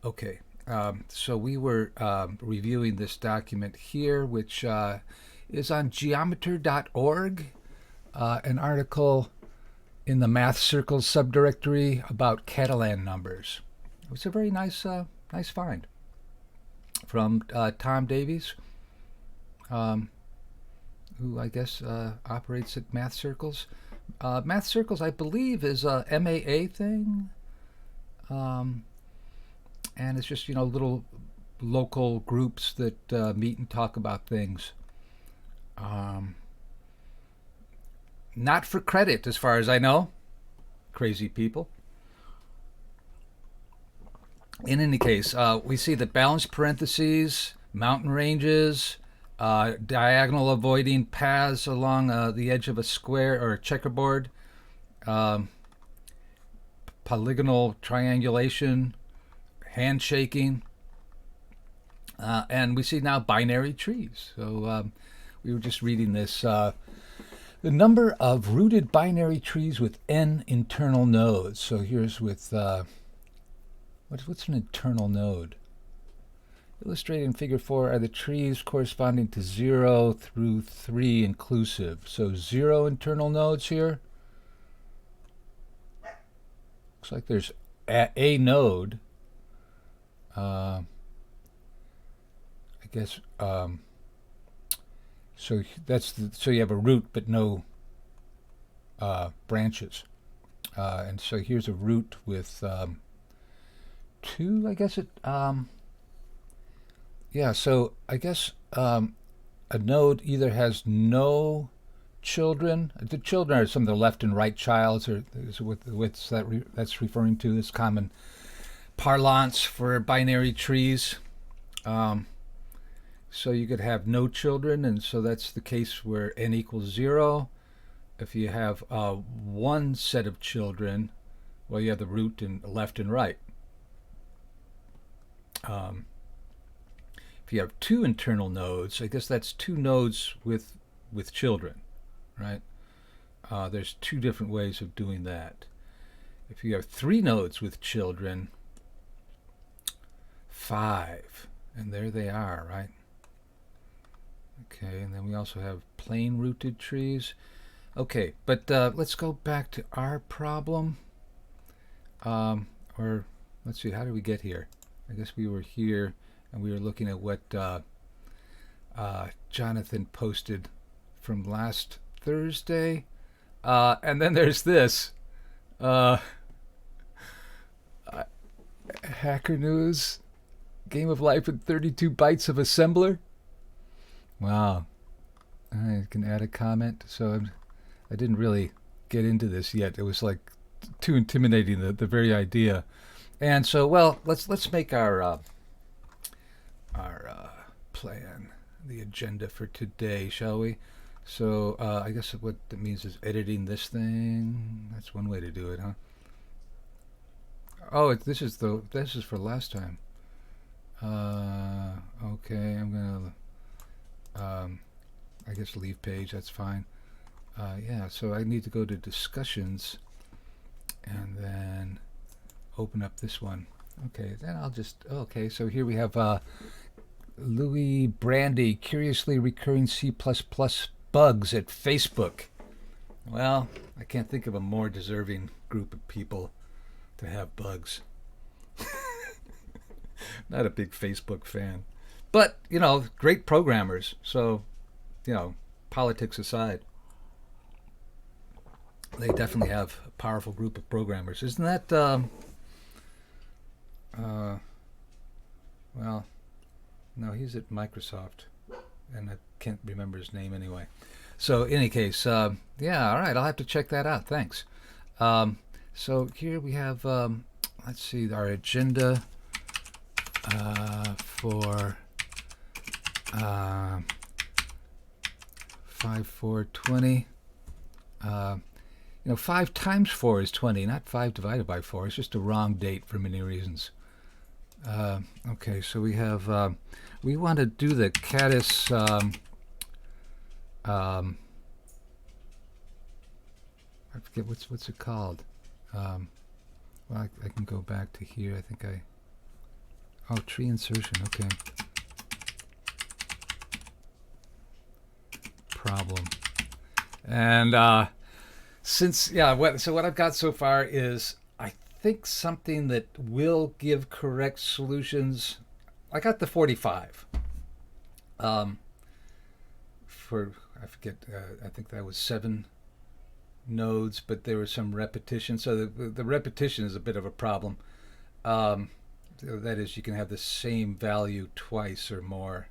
Okay, so we were reviewing this document here, which is on geometer.org, an article in the Math Circles subdirectory about Catalan numbers. It was a very nice find from Tom Davies, um, who I guess operates at Math Circles. Math Circles, I believe, is a MAA thing. Um, and it's just little local groups that meet and talk about things. Um, Not for credit, as far as I know. Crazy people. In any case, we see the balanced parentheses, mountain ranges, diagonal avoiding paths along the edge of a square or a checkerboard, um, polygonal triangulation, handshaking, and we see now binary trees. So we were just reading this. The number of rooted binary trees with n internal nodes. So here's with what's an internal node? Illustrated in Figure 4 are the trees corresponding to 0 through 3 inclusive. So 0 internal nodes here. Looks like there's a node. I guess so you have a root but no branches, and so here's a root with two. I guess it. Yeah. So I guess a node either has no children. The children are some of the left and right childs, or is what that's referring to as common parlance for binary trees. Um, So you could have no children, and so that's the case where n equals 0. If you have one set of children, well, you have the root in left and right. Um, if you have two internal nodes, I guess that's two nodes with children, right? There's two different ways of doing that. If you have three nodes with children, 5, and there they are, right? Okay, and then we also have plain rooted trees. Okay, but let's go back to our problem. Or let's see, how did we get here? I guess we were here and we were looking at what Jonathan posted from last Thursday. And then there's this. Hacker News, Game of Life in 32 bytes of assembler. Wow. I can add a comment. So I didn't really get into this yet. It was like too intimidating, the very idea. And so, well, let's make our plan, the agenda for today, shall we? So I guess what that means is editing this thing. That's one way to do it, huh? Oh, this is for last time. Okay, I'm gonna I guess leave page. That's fine. Yeah, so I need to go to discussions and then open up this one. Okay, then I'll just okay. So here we have Louis Brandy, curiously recurring C++ bugs at Facebook. Well, I can't think of a more deserving group of people to have bugs. Not a big Facebook fan. But, great programmers. So, politics aside, they definitely have a powerful group of programmers. Isn't that, well, no, he's at Microsoft, and I can't remember his name anyway. So, in any case, yeah, all right, I'll have to check that out. Thanks. So here we have, let's see, our agenda for 5, 4, 20. 5 times 4 is 20, not 5 divided by 4. It's just a wrong date for many reasons. Okay, so we have, we want to do the Kattis, I forget what's it called. Well, I can go back to here. I think Oh, tree insertion. Okay. Problem. And so what I've got so far is, I think, something that will give correct solutions. I got the 45. Um, for I forget. I think that was 7 nodes, but there was some repetition. So the repetition is a bit of a problem. Um, that is, you can have the same value twice or more.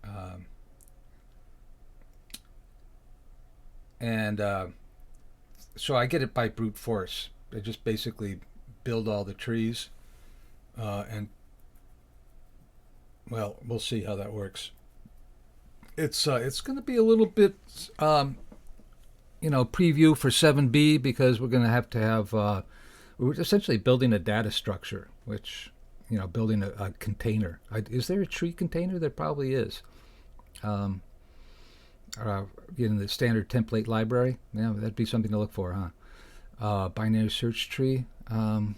Um, and So I get it by brute force. I just basically build all the trees, and well, we'll see how that works. It's going to be a little bit, preview for 7B, because we're going to have we're essentially building a data structure, which, building a container. Is there a tree container? There probably is. Um, in the standard template library. Yeah, that'd be something to look for, huh? Binary search tree. Hmm.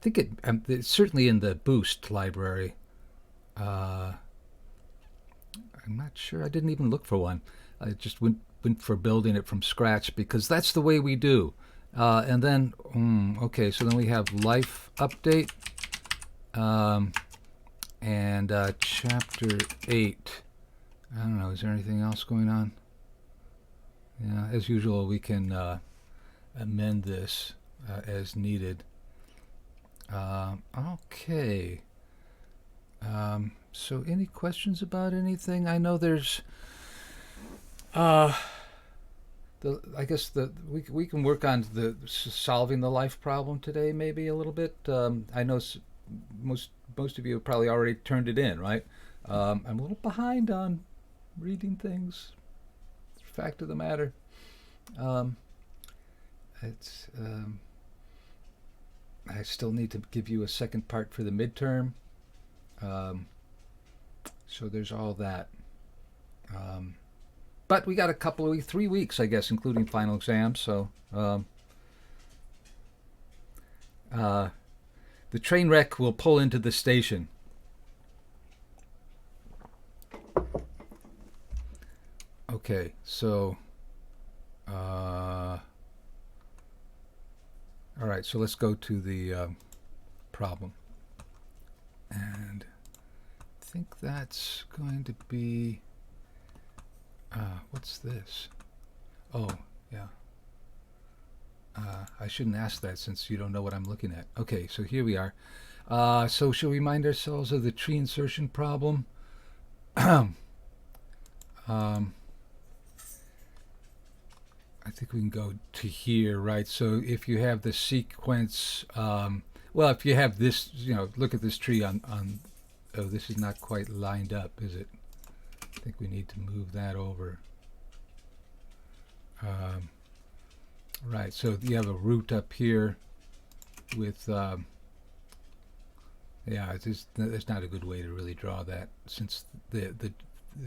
It's certainly in the Boost library. Uh, I'm not sure. I didn't even look for one. I just went for building it from scratch, because that's the way we do. And then, okay, so then we have life update, and chapter 8. I don't know. Is there anything else going on? Yeah, as usual, we can amend this as needed. Okay. So, any questions about anything? I know there's. I guess we can work on the solving the life problem today, maybe a little bit. I know most of you have probably already turned it in, right? I'm a little behind on reading things. Fact of the matter. Um, it's I still need to give you a second part for the midterm. Um, so there's all that. Um, but we got a couple of 3 weeks, I guess, including final exams. So the train wreck will pull into the station. Okay, so all right, so let's go to the problem. And I think that's going to be, what's this? Oh, yeah. I shouldn't ask that, since you don't know what I'm looking at. Okay, so here we are. So shall we remind ourselves of the tree insertion problem? um, I think we can go to here, right? So if you have the sequence, if you have this, look at this tree on. Oh, this is not quite lined up, is it? I think we need to move that over. Right, so you have a root up here with, there's not a good way to really draw that, since the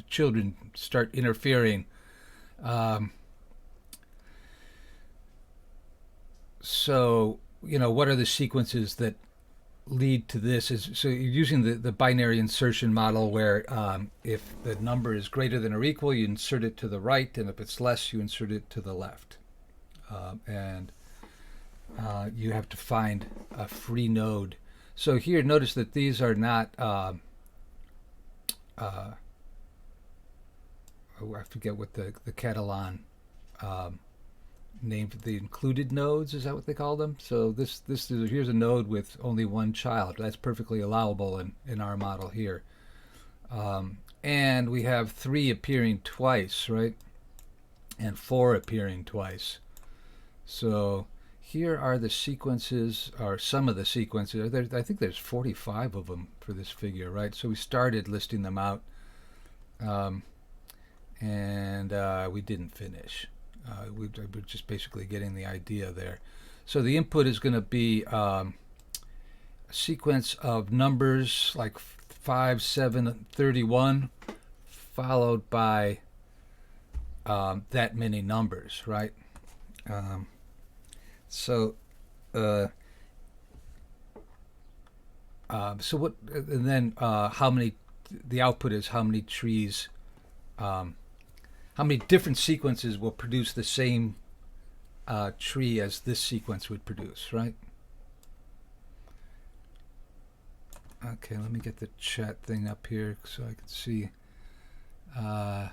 children start interfering. So, what are the sequences that lead to this? So you're using the binary insertion model, where if the number is greater than or equal, you insert it to the right, and if it's less, you insert it to the left. And you have to find a free node. So here, notice that these are not, I forget what the Catalan named the included nodes. Is that what they call them? So here's a node with only one child. That's perfectly allowable in our model here. And we have 3 appearing twice, right? And 4 appearing twice. So here are the sequences, or some of the sequences. I think there's 45 of them for this figure, right? So we started listing them out, and we didn't finish. We're just basically getting the idea there. So the input is going to be a sequence of numbers like 5, 7, 31, followed by that many numbers, right? So So what? And then how many? The output is how many trees, how many different sequences will produce the same tree as this sequence would produce, right? Okay, let me get the chat thing up here so I can see. How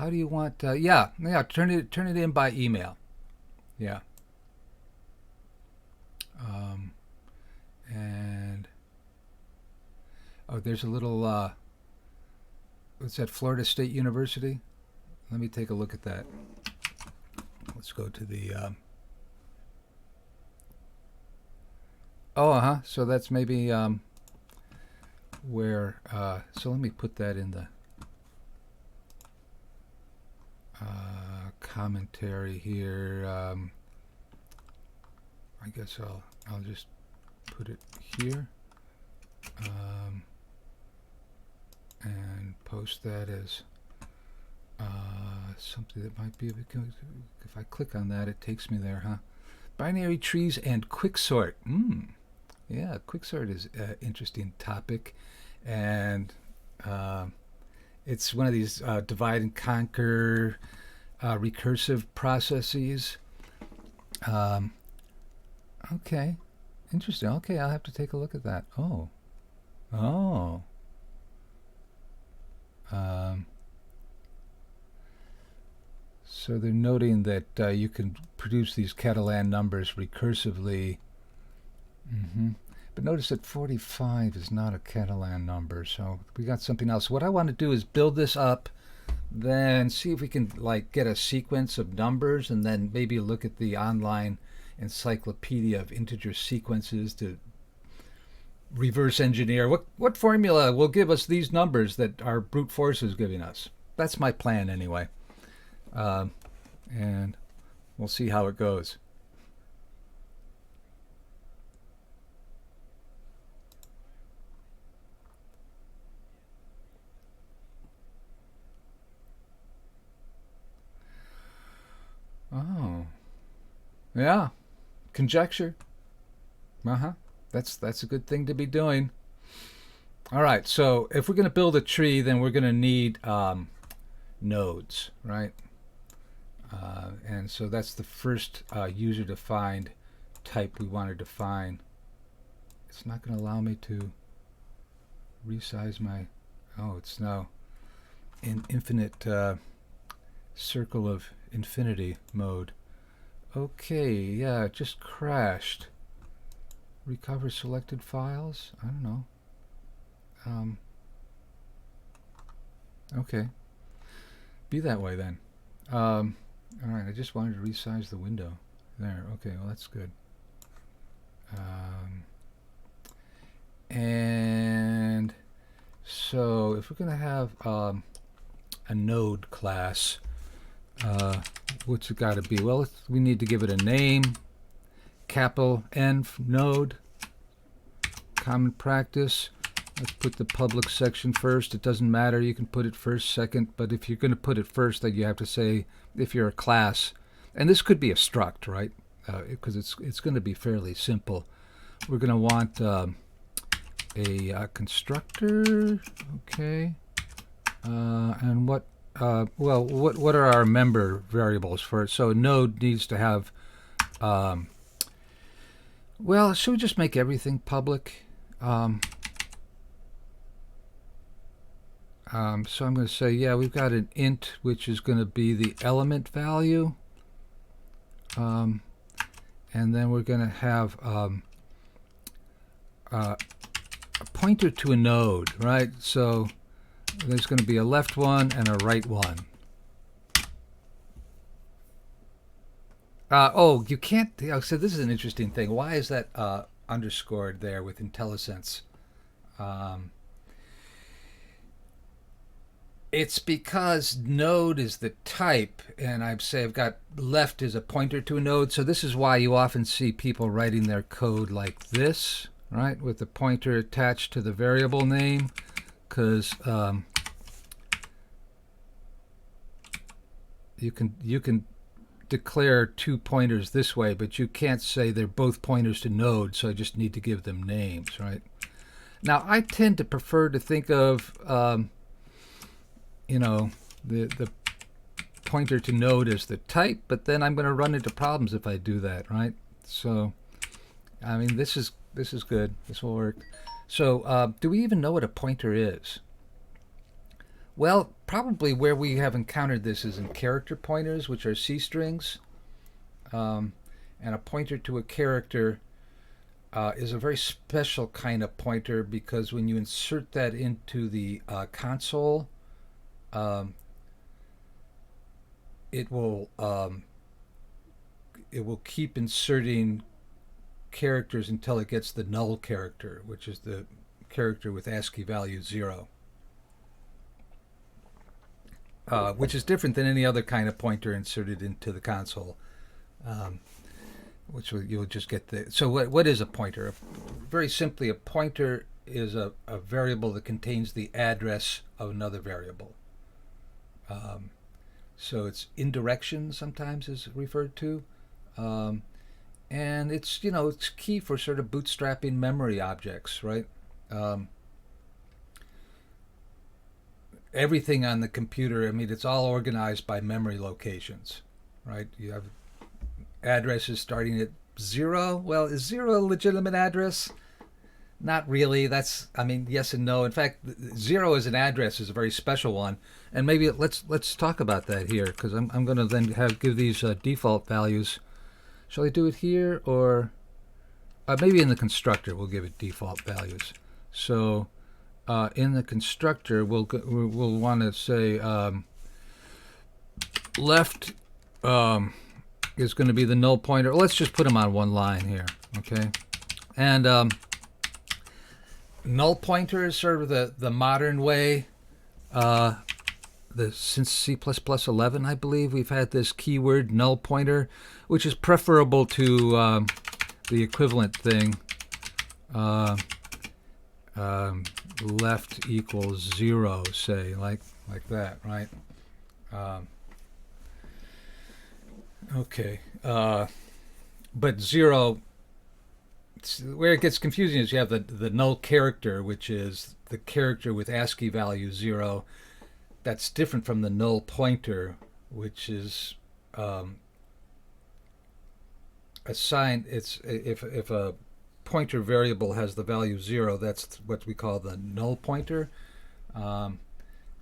do you want? Yeah, turn it in by email. Yeah. And oh, there's a little. What's that? Florida State University. Let me take a look at that. Let's go to the. Oh, so that's maybe where. So let me put that in the commentary here. I guess I'll just put it here and post that as something that might be a bit. If I click on that, it takes me there, huh? Binary trees and quicksort. Yeah, quicksort is an interesting topic, and it's one of these divide and conquer recursive processes. Okay, interesting. Okay, I'll have to take a look at that. Oh. So they're noting that you can produce these Catalan numbers recursively. But notice that 45 is not a Catalan number, so we got something else. What I want to do is build this up, then see if we can like get a sequence of numbers, and then maybe look at the online encyclopedia of integer sequences to reverse engineer what formula will give us these numbers that our brute force is giving us. That's my plan anyway. And we'll see how it goes. Oh, yeah, conjecture. That's a good thing to be doing. All right, so if we're going to build a tree, then we're going to need nodes, right? And so that's the first user-defined type we want to define. It's not going to allow me to resize my. Oh, it's now in infinite circle of infinity mode. Okay, yeah, it just crashed. Recover selected files? I don't know. Okay. Be that way then. Alright, I just wanted to resize the window. There, okay, well that's good. And so if we're going to have a node class, what's it got to be? Well, we need to give it a name, capital N node, common practice. Let's put the public section first. It doesn't matter, you can put it first, second, but if you're going to put it first, then you have to say if you're a class, and this could be a struct, right? Because it's going to be fairly simple. We're going to want a constructor, okay, and what are our member variables for it? So a node needs to have, well, should we just make everything public? So I'm going to say, yeah, we've got an int, which is going to be the element value. And then we're going to have a pointer to a node, right? So there's going to be a left one and a right one. Oh, you can't. So this is an interesting thing. Why is that underscored there with IntelliSense? It's because node is the type, and I've got left is a pointer to a node. So this is why you often see people writing their code like this, right, with the pointer attached to the variable name, because you can declare two pointers this way, but you can't say they're both pointers to nodes, so I just need to give them names, right? Now, I tend to prefer to think of, the pointer to node as the type, but then I'm going to run into problems if I do that, right? So, I mean, this is good. This will work. So, do we even know what a pointer is? Well, probably where we have encountered this is in character pointers, which are C strings. And a pointer to a character is a very special kind of pointer, because when you insert that into the console, it will keep inserting characters until it gets the null character, which is the character with ASCII value 0. Which is different than any other kind of pointer inserted into the console, you'll just get the. So what is a pointer? Very simply, a pointer is a variable that contains the address of another variable. So it's indirection sometimes is referred to, and it's it's key for sort of bootstrapping memory objects, right? Everything on the computer, I mean, it's all organized by memory locations, right? You have addresses starting at 0. Well, is 0 a legitimate address? Not really. That's, I mean, yes and no. In fact, 0 as an address is a very special one, and maybe let's talk about that here, because I'm going to then give these default values. Shall I do it here, or maybe in the constructor we'll give it default values? So. In the constructor, we'll want to say left is going to be the null pointer. Let's just put them on one line here, okay? And null pointer is sort of the modern way. Since C++11, I believe, we've had this keyword null pointer, which is preferable to the equivalent thing. Left equals 0, say, like that, right? Okay. But 0, where it gets confusing is you have the null character, which is the character with ASCII value 0. That's different from the null pointer, which is assigned. It's if a pointer variable has the value 0, that's what we call the null pointer,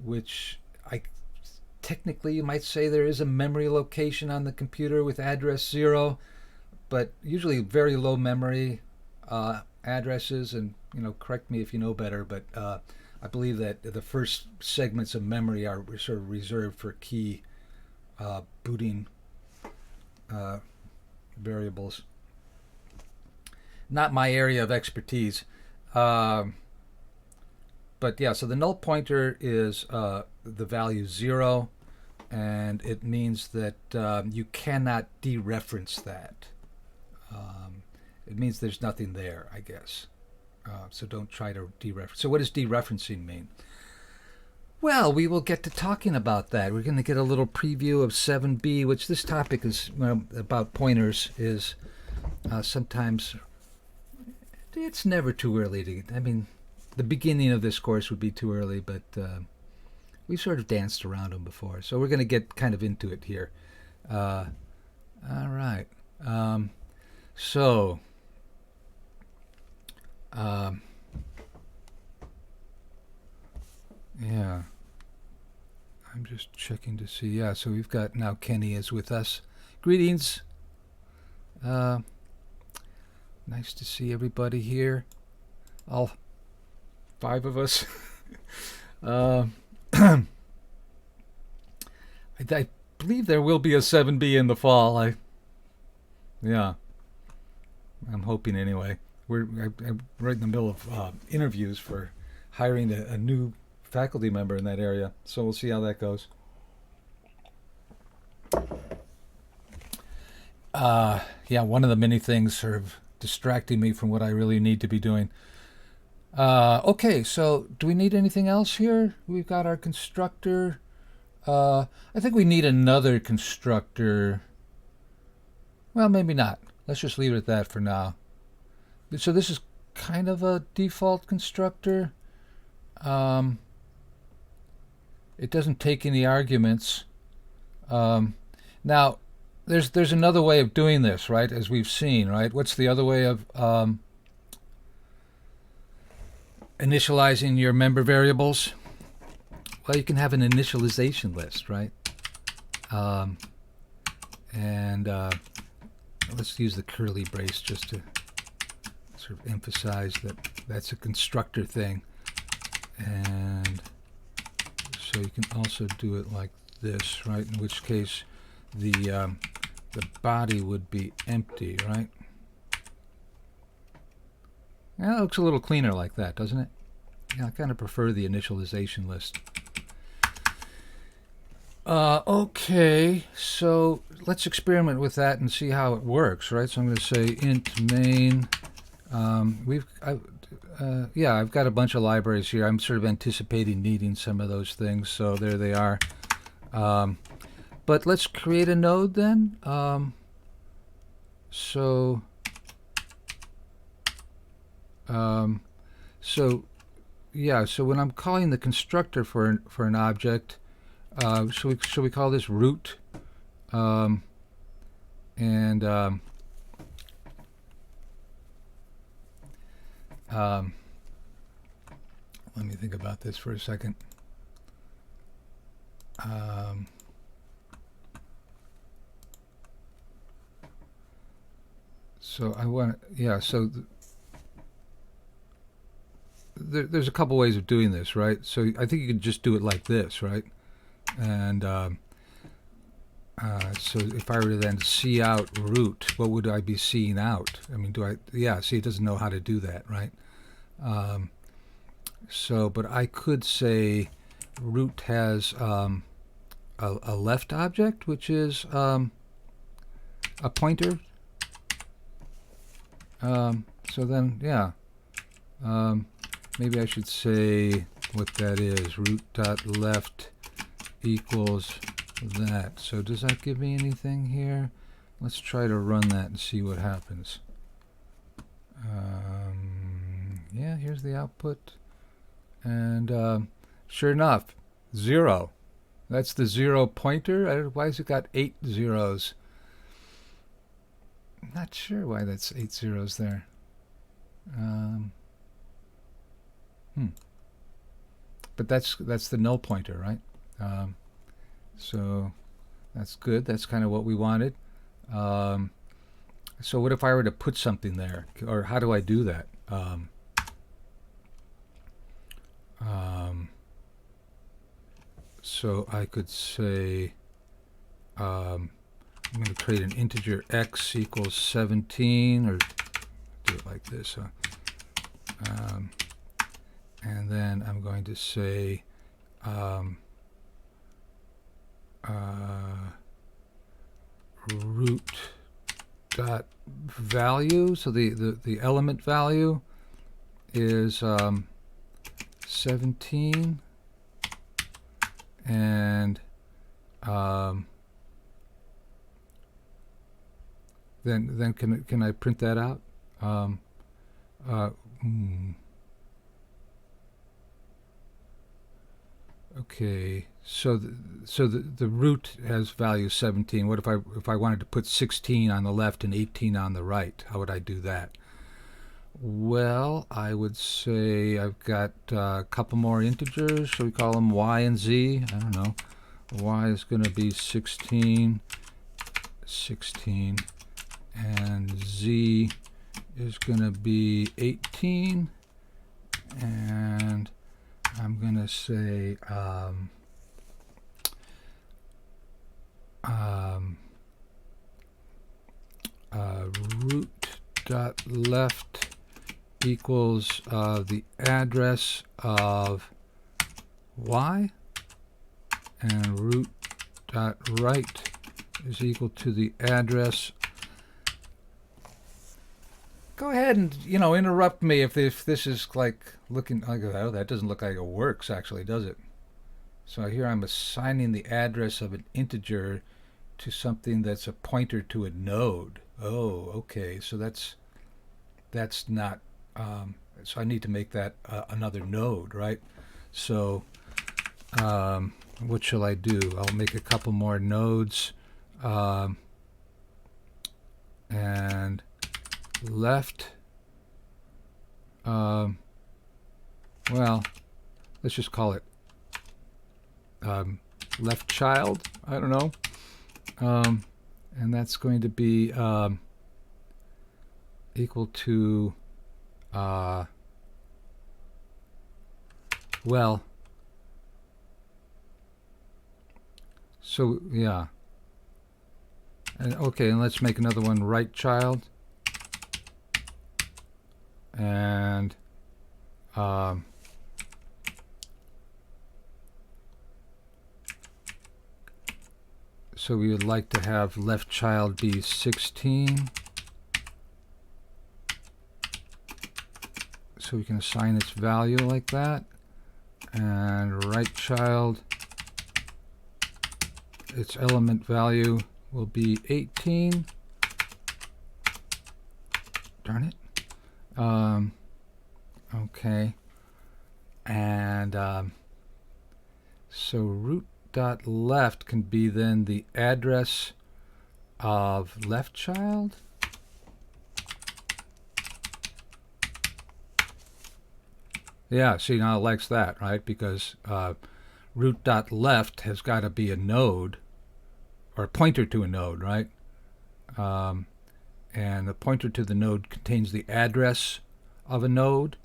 which technically you might say there is a memory location on the computer with address 0, but usually very low memory addresses, and correct me if you know better, but I believe that the first segments of memory are sort of reserved for key booting variables. Not my area of expertise. But yeah, so the null pointer is the value 0, and it means that you cannot dereference that. It means there's nothing there, I guess. So don't try to dereference. So what does dereferencing mean? Well, we will get to talking about that. We're going to get a little preview of 7b, which this topic is about pointers, is sometimes... It's never too early to get. I mean, the beginning of this course would be too early, but we've sort of danced around them before. So we're going to get kind of into it here. All right. Yeah. I'm just checking to see. Yeah, so we've got now Kenny is with us. Greetings. Nice to see everybody here. All 5 of us. I believe there will be a 7B in the fall. Yeah. I'm hoping anyway. I'm right in the middle of interviews for hiring a new faculty member in that area. So we'll see how that goes. Yeah, one of the many things sort of distracting me from what I really need to be doing. Okay, so do we need anything else here? We've got our constructor. I think we need another constructor Well, maybe not. Let's just leave it at that for now. So this is kind of a default constructor. It doesn't take any arguments. Now, there's another way of doing this, right? As we've seen, right? What's the other way of initializing your member variables? Well, you can have an initialization list, right? And let's use the curly brace just to sort of emphasize that that's a constructor thing. And so you can also do it like this, right? In which case the body would be empty, right? Yeah, it looks a little cleaner like that, doesn't it? Yeah, I kind of prefer the initialization list. Okay, so let's experiment with that and see how it works, right? So I'm going to say int main. Yeah, I've got a bunch of libraries here. I'm sort of anticipating needing some of those things, so there they are. But let's create a node then. So when I'm calling the constructor for an object, should we call this root? Let me think about this for a second. So I want, yeah. So there's a couple ways of doing this, right? So I think you could just do it like this, right? And so if I were to then see out root, what would I be seeing out? I mean, yeah, see, it doesn't know how to do that, right? But I could say root has a left object, which is a pointer. So then, yeah, maybe I should say what that is. Root.left equals that. So does that give me anything here? Let's try to run that and see what happens. Yeah, here's the output. And sure enough, 0. That's the 0 pointer. Why has it got 8 zeros? I'm not sure why that's 8 zeros there. But that's the null pointer, right? So that's good. That's kind of what we wanted. So what if I were to put something there? Or how do I do that? So I could say I'm going to create an integer x equals 17, or do it like this. And then I'm going to say root dot value. So the element value is 17, and then can I print that out? Okay, so the root has value 17. What if I wanted to put 16 on the left and 18 on the right? How would I do that? Well, I would say I've got a couple more integers. Should we call them y and z? I don't know. Y is going to be 16, and z is going to be 18, and I'm going to say root.left equals the address of y, and root.right is equal to the address. Go ahead and, interrupt me if this is like looking like, oh, that doesn't look like it works actually, does it? So here I'm assigning the address of an integer to something that's a pointer to a node. Oh, okay. So that's not. So I need to make that another node, right? So what shall I do? I'll make a couple more nodes, um, and left. Um, well, let's just call it left child. I don't know. And that's going to be equal to, well, so yeah. And okay, and let's make another one right child. And so we would like to have left child be 16. So we can assign its value like that. And right child, its element value will be 18. Darn it. Okay. And so root.left can be then the address of left child. Yeah, see, now it likes that, right? Because root.left has got to be a node, or a pointer to a node, right? And the pointer to the node contains the address of a node,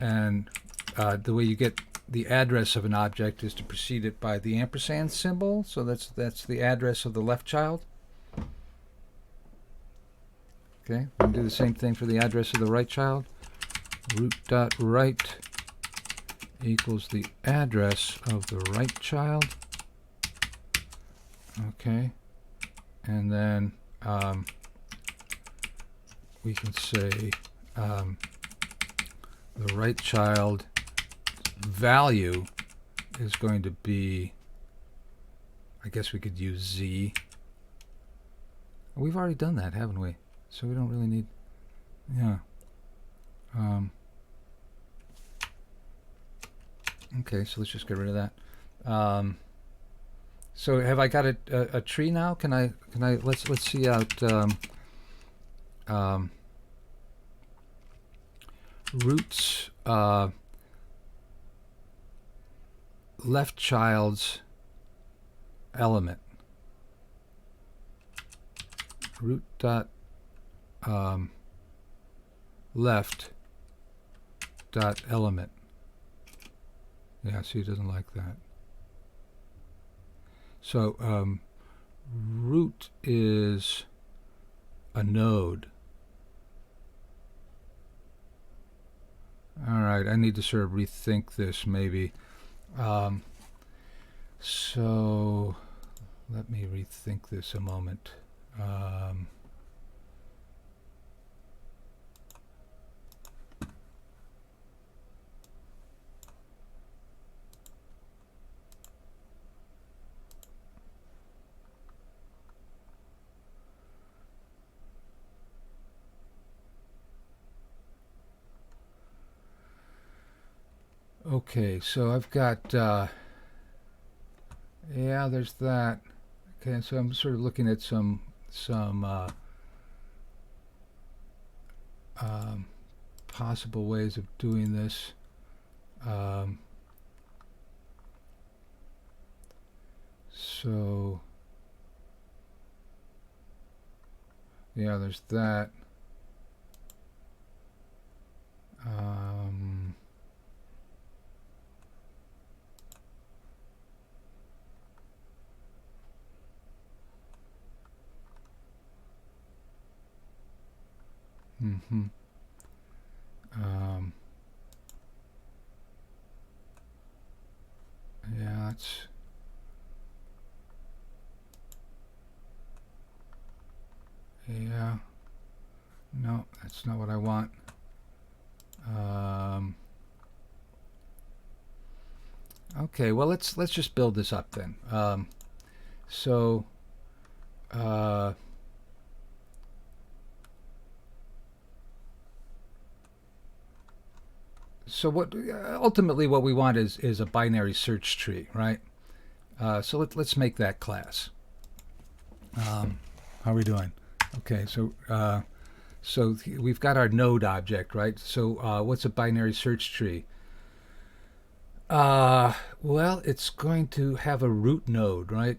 and the way you get the address of an object is to precede it by the ampersand symbol. So that's the address of the left child. Okay, we can do the same thing for the address of the right child. Root.right equals the address of the right child. Okay, and then we can say the right child value is going to be, I guess we could use Z. We've already done that, haven't we? So we don't really need, yeah. Okay, so let's just get rid of that. So have I got a tree now? Can I let's see out roots left child's element. Root dot left dot element. Yeah, see, it doesn't like that. So root is a node. All right, I need to sort of rethink this maybe. So let me rethink this a moment. Okay, so I've got, yeah, there's that. Okay, so I'm sort of looking at some possible ways of doing this. So, yeah, there's that. Yeah, that's, yeah, no, that's not what I want. Okay, well, let's just build this up then. So So what ultimately what we want is a binary search tree, right? So let's make that class. How are we doing? Okay, so we've got our node object, right? So what's a binary search tree? Well, it's going to have a root node, right?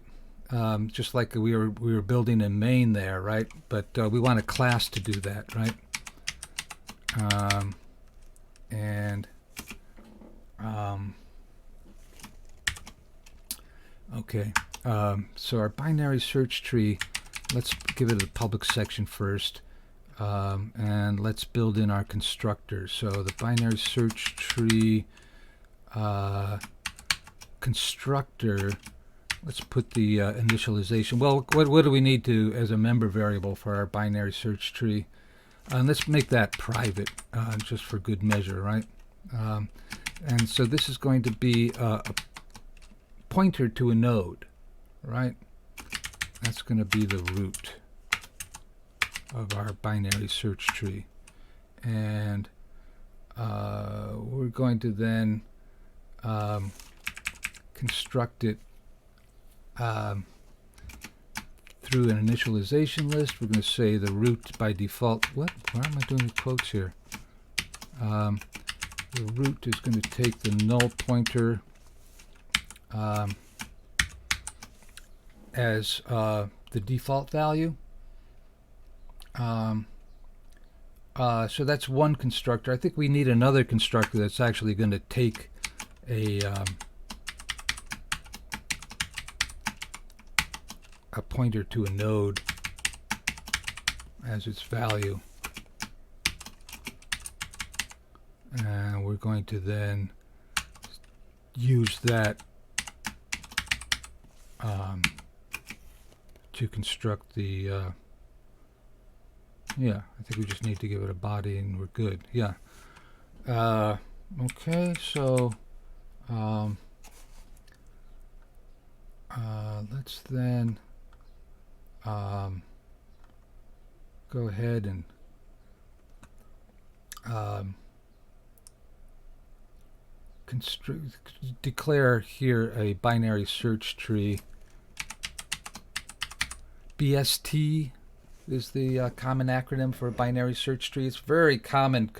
Just like we were building a main there, right? But we want a class to do that, right? Okay. So our binary search tree, let's give it a public section first, and let's build in our constructor. So the binary search tree constructor. Let's put the initialization. Well, what do we need to as a member variable for our binary search tree? Let's make that private, just for good measure, right? And so this is going to be a pointer to a node, right? That's going to be the root of our binary search tree. And we're going to then construct it through an initialization list. We're going to say the root by default. Why am I doing the quotes here? The root is going to take the null pointer as the default value. So that's one constructor. I think we need another constructor that's actually going to take a pointer to a node as its value. And we're going to then use that to construct the yeah, I think we just need to give it a body and we're good. Yeah. Okay, so let's then go ahead and declare here a binary search tree. BST is the common acronym for a binary search tree. It's a very common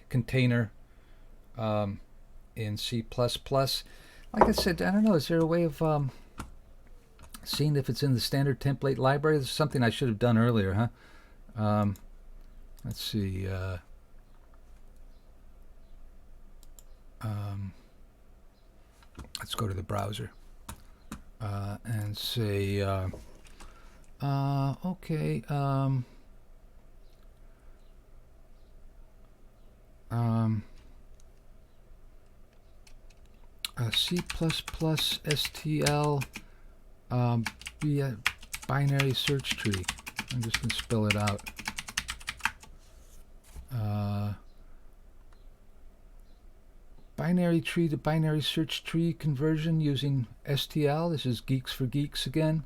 container in C++. Like I said, I don't know, is there a way of seeing if it's in the standard template library? This is something I should have done earlier, huh? Let's see. Let's go to the browser and say, okay, C++ STL be a binary search tree. I'm just going to spell it out. Binary tree to binary search tree conversion using STL. This is Geeks for Geeks again,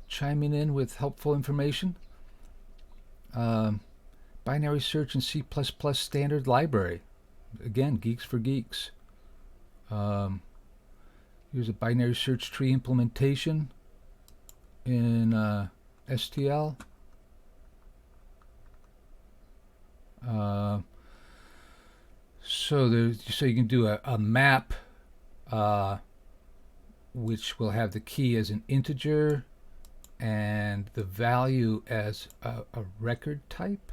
chiming in with helpful information. Binary search in C++ standard library. Again, Geeks for Geeks. Here's a binary search tree implementation in STL. So you can do a map which will have the key as an integer and the value as a record type.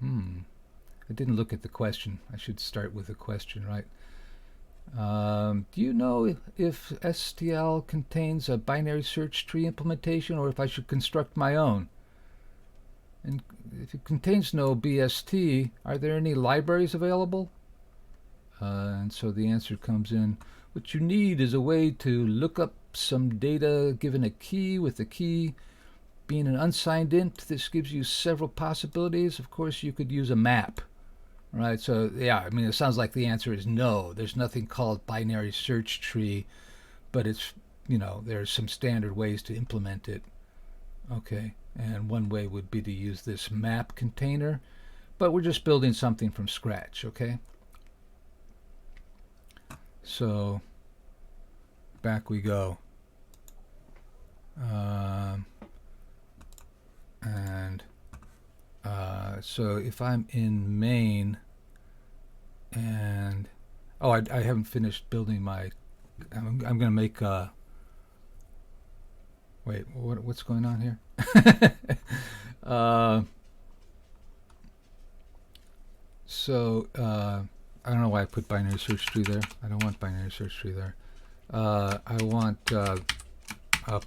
I didn't look at the question. I should start with a question, right? Do you know if STL contains a binary search tree implementation or if I should construct my own? And if it contains no BST, are there any libraries available? And so the answer comes in, what you need is a way to look up some data given a key, with the key being an unsigned int. This gives you several possibilities. Of course, you could use a map, right? So yeah, I mean, it sounds like the answer is no. There's nothing called binary search tree, but it's, you know, there's some standard ways to implement it. Okay. And one way would be to use this map container. but we're just building something from scratch, okay? So back we go. So if I'm in main, and I haven't finished building my, I'm going to make wait, what's going on here? I don't know why I put binary search tree there. I don't want binary search tree there. I want a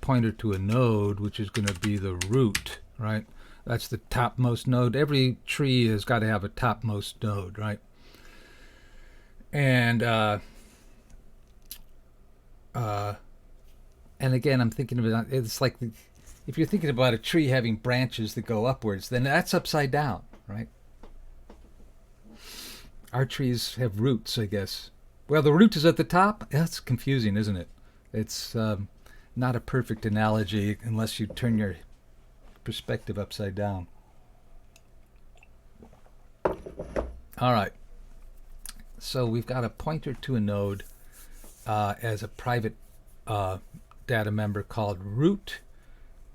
pointer to a node, which is going to be the root, right? That's the topmost node. Every tree has got to have a topmost node, right? And again, I'm thinking of it. It's like if you're thinking about a tree having branches that go upwards, then that's upside down, right? Our trees have roots, I guess. Well, the root is at the top. That's confusing, isn't it? It's not a perfect analogy unless you turn your perspective upside down. All right. So we've got a pointer to a node as a private data member called root.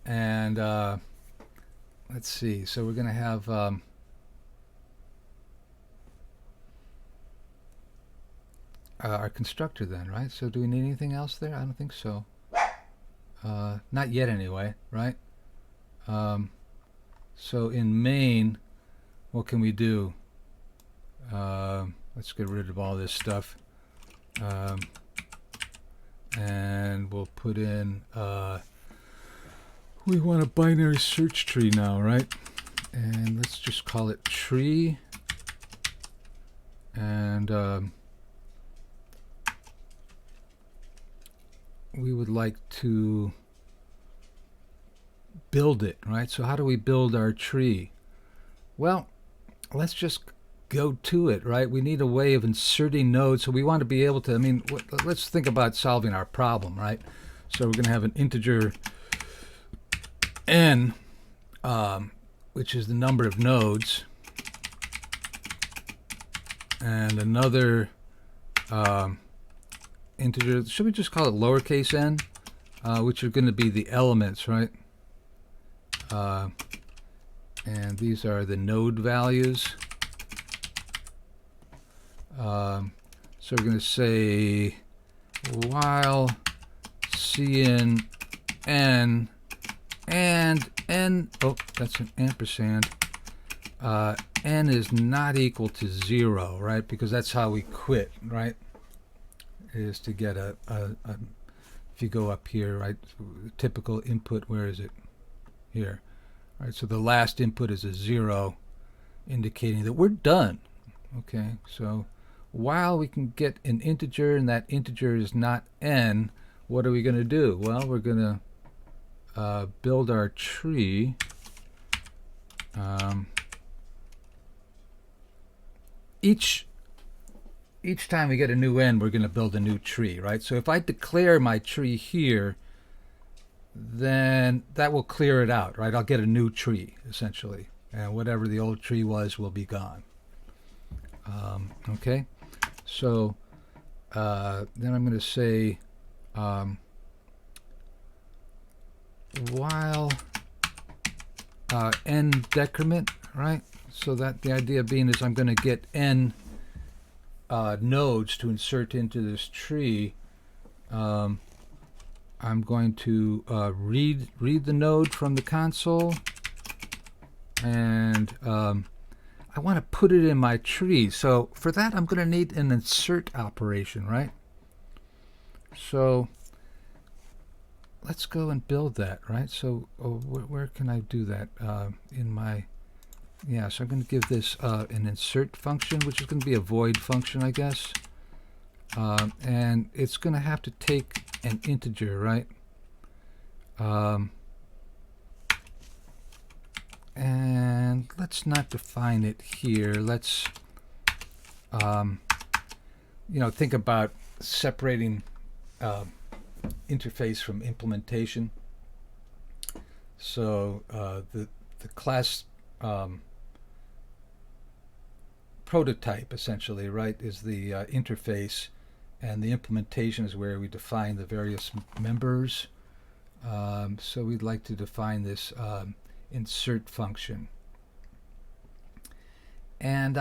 And let's see. So we're going to have our constructor then, right? So do we need anything else there? I don't think so. Not yet anyway, right? So in main, what can we do? Let's get rid of all this stuff. And we'll put in, we want a binary search tree now, right? And let's just call it tree. And we would like to build it, right? So how do we build our tree? Well, let's just go to it, right? We need a way of inserting nodes. So we want to be able to, let's think about solving our problem, right? So we're going to have an integer n, which is the number of nodes, and another integer, should we just call it lowercase n, which are going to be the elements, right? And these are the node values. So we're going to say while cin n and n, oh, that's an ampersand, n is not equal to 0, right? Because that's how we quit, right? Is to get if you go up here, right, typical input, where is it? Here. All right, so the last input is a 0, indicating that we're done. Okay, so while we can get an integer and that integer is not n, what are we going to do? Well, we're going to build our tree. Each time we get a new n, we're going to build a new tree, right? So if I declare my tree here, then that will clear it out, right? I'll get a new tree, essentially. And whatever the old tree was will be gone. Okay? So then I'm going to say while n decrement, right? So that the idea being is I'm going to get n nodes to insert into this tree. I'm going to read the node from the console, and I want to put it in my tree. So for that, I'm going to need an insert operation, right? So let's go and build that, right? So where can I do that? In my, yeah, so I'm going to give this an insert function, which is going to be a void function, I guess. And it's going to have to take an integer, right? And let's not define it here. Let's, think about separating interface from implementation. So the class prototype, essentially, right, is the interface, and the implementation is where we define the various members. So we'd like to define this insert function. And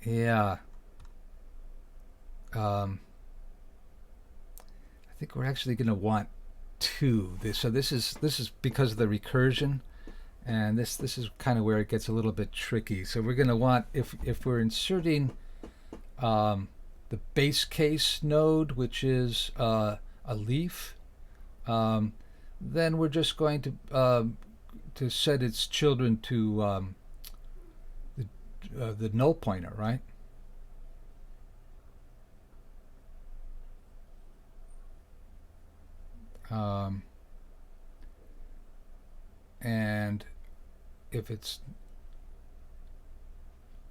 yeah, I think we're actually going to want two. So this is because of the recursion, and this is kind of where it gets a little bit tricky. So we're going to want, if we're inserting the base case node, which is a leaf, then we're just going to set its children to the null pointer, right? And if it's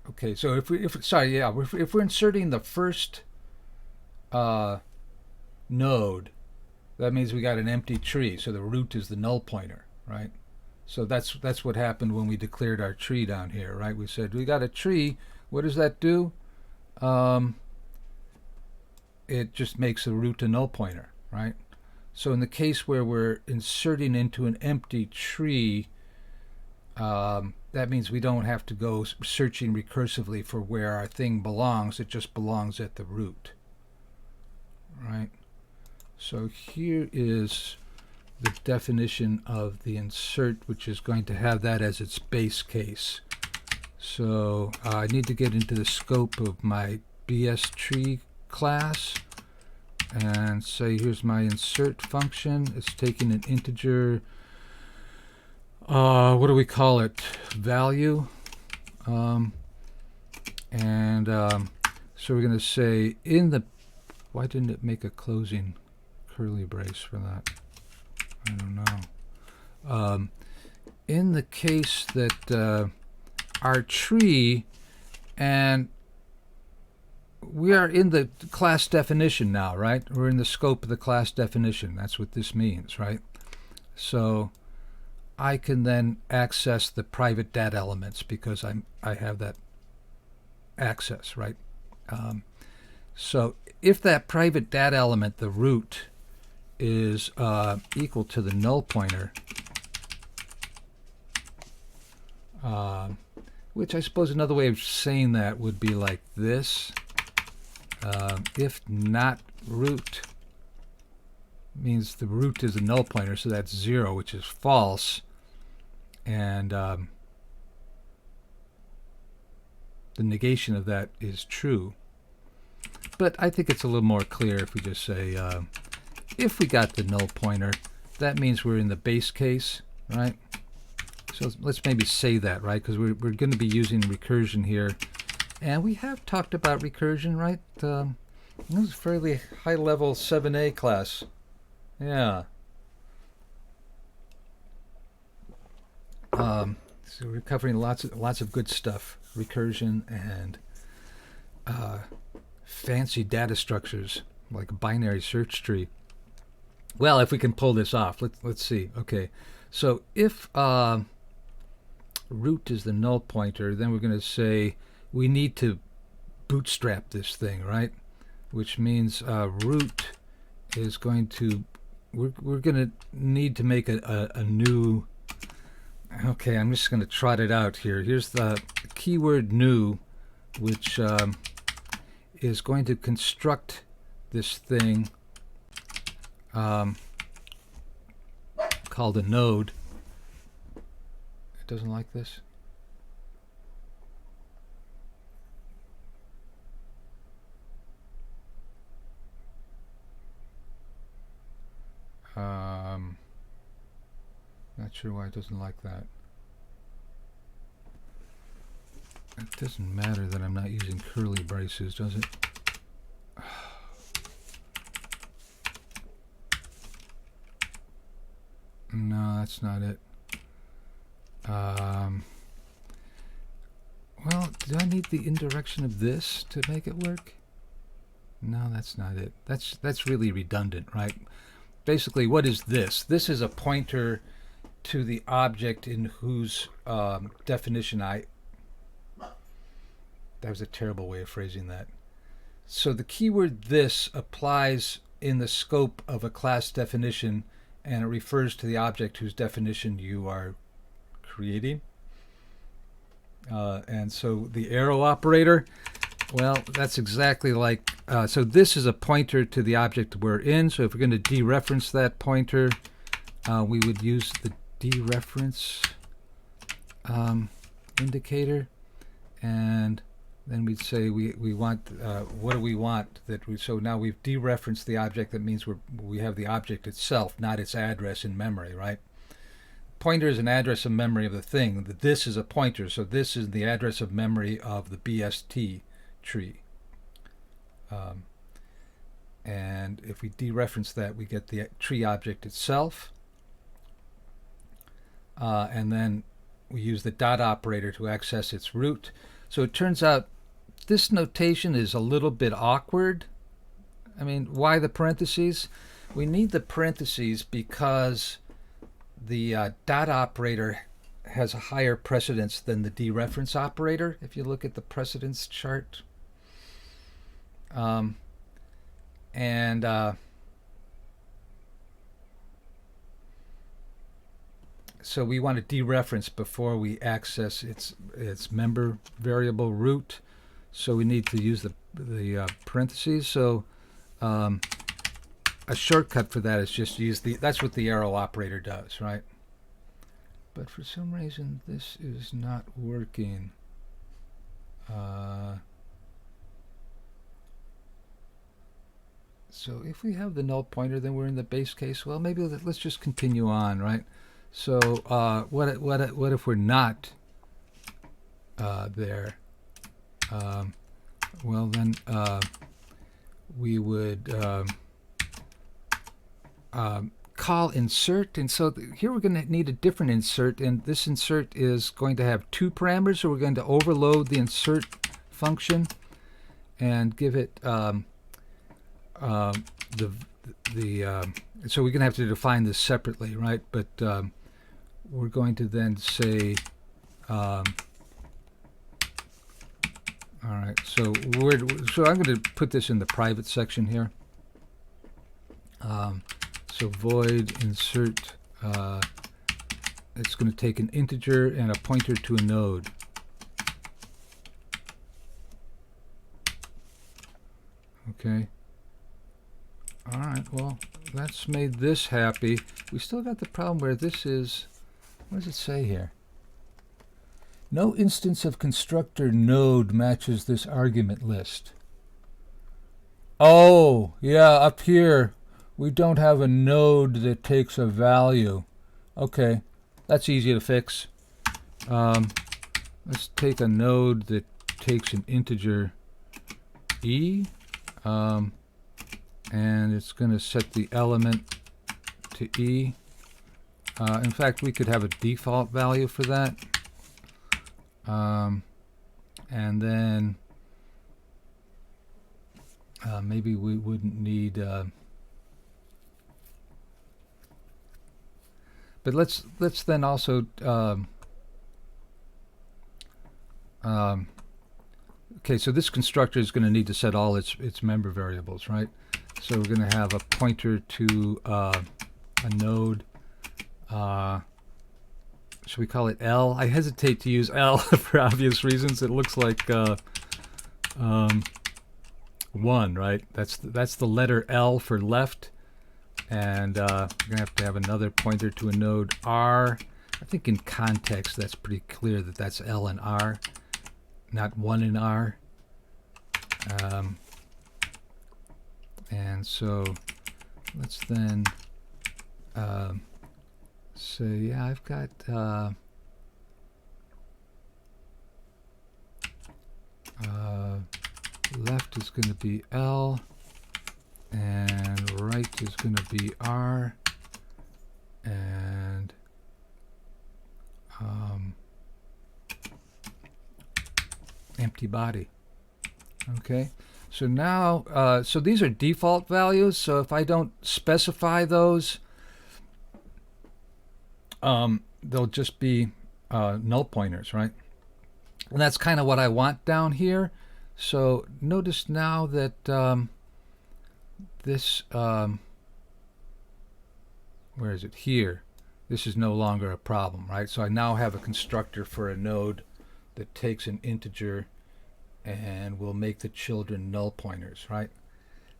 okay, so if we're inserting the first node, that means we got an empty tree. So the root is the null pointer, right? So that's what happened when we declared our tree down here, right? We said we got a tree. What does that do? It just makes the root a null pointer, right? So in the case where we're inserting into an empty tree, that means we don't have to go searching recursively for where our thing belongs. It just belongs at the root, right? So here is the definition of the insert, which is going to have that as its base case. So I need to get into the scope of my BS tree class and say, here's my insert function. It's taking an integer, what do we call it, value, so we're going to say in the, why didn't it make a closing curly brace for that? I don't know. In the case that our tree, and we are in the class definition now, right? We're in the scope of the class definition. That's what this means, right? So I can then access the private data elements because I have that access, right? So if that private data element, the root, is equal to the null pointer, which I suppose another way of saying that would be like this. If not root means the root is a null pointer, so that's 0, which is false, and the negation of that is true. But I think it's a little more clear if we just say if we got the null pointer, that means we're in the base case, right? So let's maybe say that, right? Because we're going to be using recursion here. And we have talked about recursion, right? This is a fairly high-level 7A class. Yeah. So we're covering lots of good stuff. Recursion and fancy data structures, like a binary search tree. Well, if we can pull this off, let's see. Okay, so if root is the null pointer, then we're going to say we need to bootstrap this thing, right? Which means root is going to, we're going to need to make a new, okay, I'm just going to trot it out here. Here's the keyword new, which is going to construct this thing called a node. It doesn't like this. Not sure why it doesn't like that. It doesn't matter that I'm not using curly braces, does it? No, that's not it. Well, do I need the indirection of this to make it work? No, that's not it. That's really redundant, right? Basically, what is this? This is a pointer to the object in whose definition I That was a terrible way of phrasing that. So the keyword this applies in the scope of a class definition, and it refers to the object whose definition you are creating. And so the arrow operator, well, that's exactly like, so this is a pointer to the object we're in. So if we're going to dereference that pointer, we would use the dereference indicator, and then we'd say we want, what do we want? So now we've dereferenced the object. That means we have the object itself, not its address in memory, right? Pointer is an address of memory of the thing. This is a pointer, so this is the address of memory of the BST tree. And if we dereference that, we get the tree object itself. And then we use the dot operator to access its root. So it turns out this notation is a little bit awkward. I mean, why the parentheses? We need the parentheses because the dot operator has a higher precedence than the dereference operator, if you look at the precedence chart. So we want to dereference before we access its member variable root. So we need to use the parentheses. So a shortcut for that is just use that's what the arrow operator does, right? But for some reason this is not working. So if we have the null pointer, then we're in the base case. Well, maybe let's just continue on, right? So what if we're not there? Well, then we would call insert, and so here we're going to need a different insert, and this insert is going to have two parameters. So we're going to overload the insert function and give it so we're going to have to define this separately, right? But we're going to then say, all right, so I'm going to put this in the private section here. So void insert, it's going to take an integer and a pointer to a node. Okay. All right, well, that's made this happy. We still got the problem where this is, what does it say here? No instance of constructor node matches this argument list. Oh, yeah, up here we don't have a node that takes a value. Okay, that's easy to fix. Let's take a node that takes an integer e, and it's going to set the element to e. In fact, we could have a default value for that. And then maybe we wouldn't need, but let's then also okay, so this constructor is going to need to set all its member variables, right? So we're going to have a pointer to a node. Should we call it L? I hesitate to use L for obvious reasons. It looks like 1, right? That's the letter L for left, and we're gonna have to have another pointer to a node R. I think in context that's pretty clear that that's L and R, not 1 and R. And so let's then say, yeah, I've got left is going to be L and right is going to be R, and empty body. Okay, so now so these are default values, so if I don't specify those, they'll just be null pointers, right? And that's kind of what I want down here. So notice now that this, where is it? Here. This is no longer a problem, right? So I now have a constructor for a node that takes an integer and will make the children null pointers, right?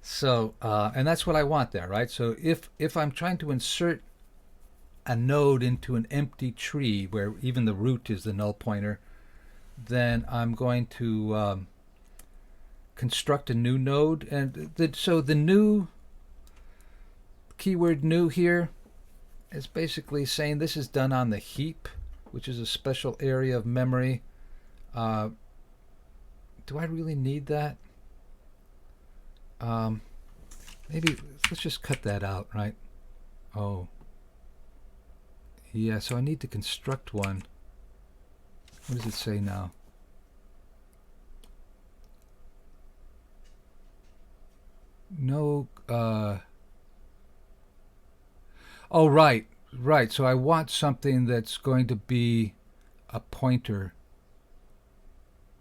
So, and that's what I want there, right? So if I'm trying to insert a node into an empty tree where even the root is the null pointer, then I'm going to construct a new node. And so the new keyword new here is basically saying this is done on the heap, which is a special area of memory. Do I really need that? Maybe let's just cut that out, right? Oh. Yeah, so I need to construct one. What does it say now? No, oh, right. So I want something that's going to be a pointer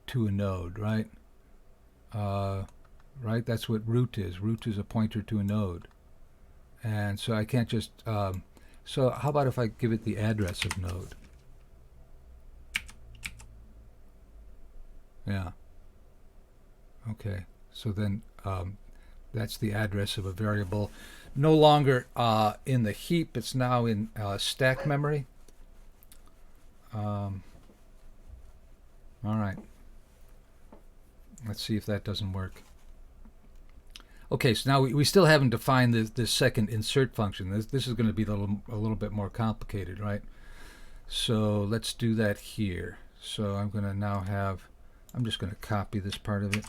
to a node, right? Right? That's what root is. Root is a pointer to a node. And so I can't just, so how about if I give it the address of node? Yeah. Okay. So then that's the address of a variable. No longer in the heap. It's now in stack memory. All right. Let's see if that doesn't work. Okay, so now we still haven't defined this second insert function. This is going to be a little bit more complicated, right? So let's do that here. So I'm going to now have, I'm just going to copy this part of it.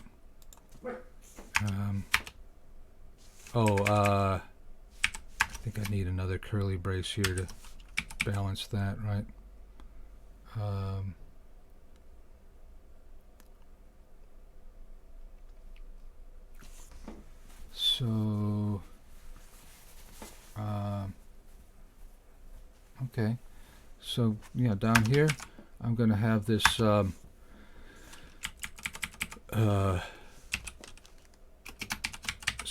I think I need another curly brace here to balance that, right? So, okay. So, yeah, down here, I'm going to have this, so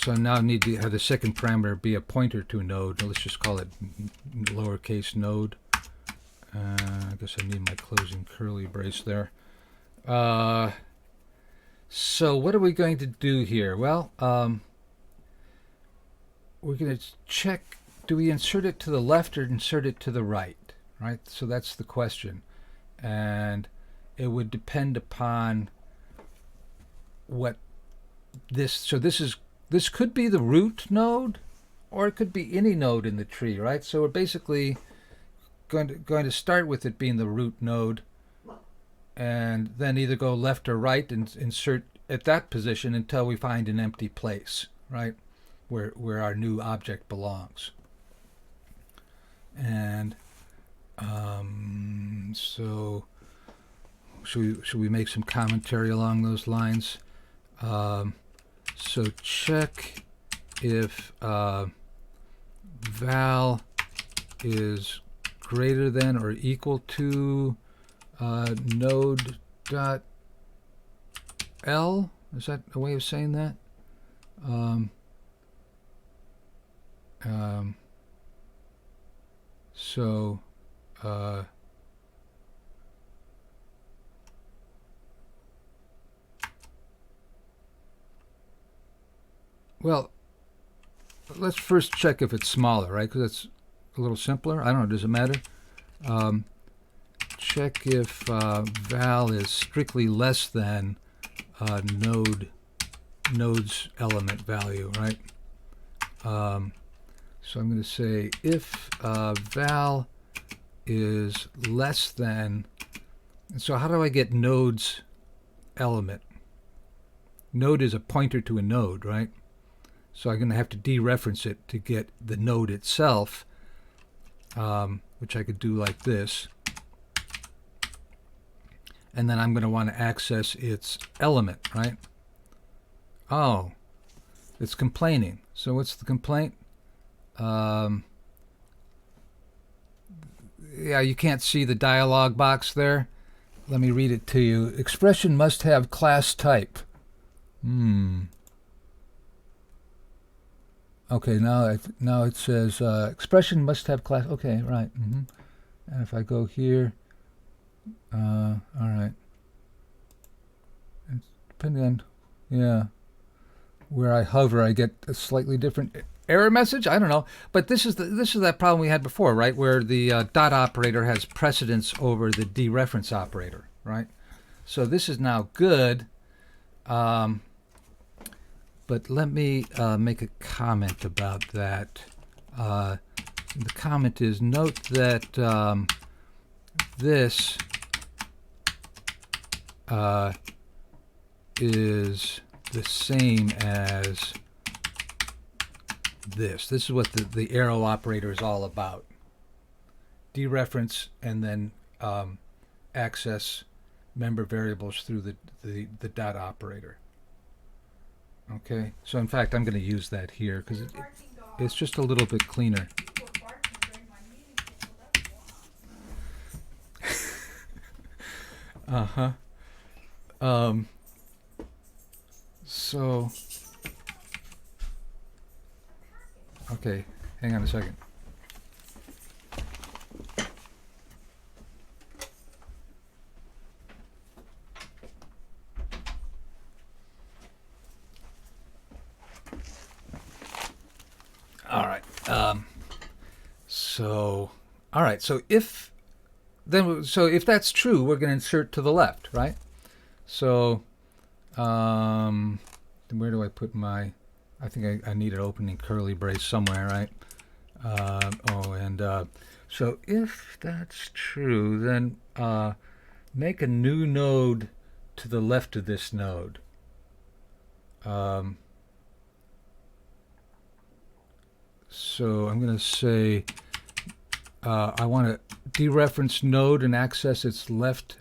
I now need to have the second parameter be a pointer to a node. Let's just call it lowercase node. I guess I need my closing curly brace there. So what are we going to do here? Well, we're going to check, do we insert it to the left or insert it to the right? Right? So that's the question. And it would depend upon what this, so this could be the root node, or it could be any node in the tree, right? So we're basically going to start with it being the root node, and then either go left or right and insert at that position until we find an empty place, right, where our new object belongs. And so should we make some commentary along those lines? So check if val is greater than or equal to node.l. Is that a way of saying that? So well, let's first check if it's smaller, right? Because it's a little simpler. I don't know. Does it matter? Check if val is strictly less than node's element value, right? So I'm going to say if val is less than, so how do I get node's element? Node is a pointer to a node, right? So I'm going to have to dereference it to get the node itself, which I could do like this. And then I'm going to want to access its element, right? Oh, it's complaining. So what's the complaint? Yeah, you can't see the dialog box there. let me read it to you. Expression must have class type. Okay, now it says expression must have class. Okay, right. And if I go here, all right. And depending on, yeah, where I hover, I get a slightly different error message. I don't know, but this is that problem we had before, right? Where the dot operator has precedence over the dereference operator, right? So this is now good. But let me make a comment about that. The comment is, note that this is the same as this. This is what the arrow operator is all about. Dereference and then access member variables through the dot operator. Okay, so in fact, I'm going to use that here because it's just a little bit cleaner. So, okay, hang on a second. All right. So if that's true, we're going to insert to the left, right? So, where do I put my? I think I need an opening curly brace somewhere, right? So if that's true, then make a new node to the left of this node. So I'm going to say I want to dereference node and access its left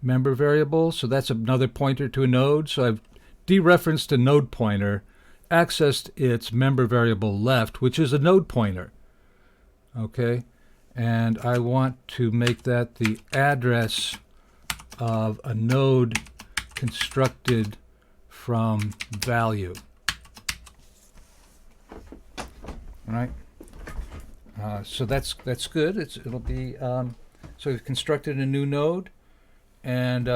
member variable. So that's another pointer to a node. So I've dereferenced a node pointer, accessed its member variable left, which is a node pointer. Okay, and I want to make that the address of a node constructed from value. All right. So that's good. It'll be so we've constructed a new node and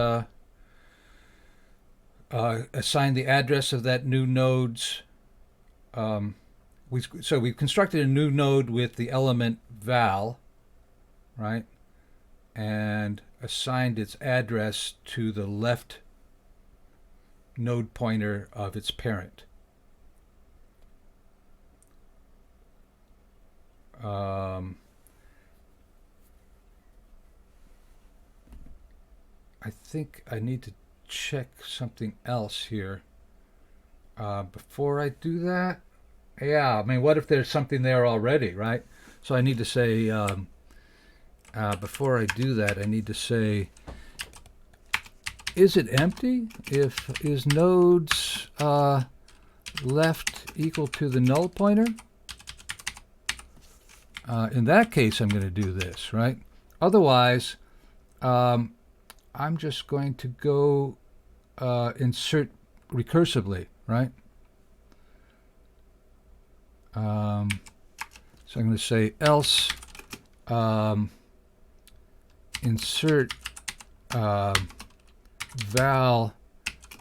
assigned the address of that new node's. We've constructed a new node with the element val, right, and assigned its address to the left node pointer of its parent. I think I need to check something else here before I do that. Yeah, I mean, what if there's something there already, right? So I need to say, before I do that, I need to say, is it empty? Is nodes left equal to the null pointer? In that case, I'm going to do this, right? Otherwise, I'm just going to go insert recursively, right? So I'm going to say else insert val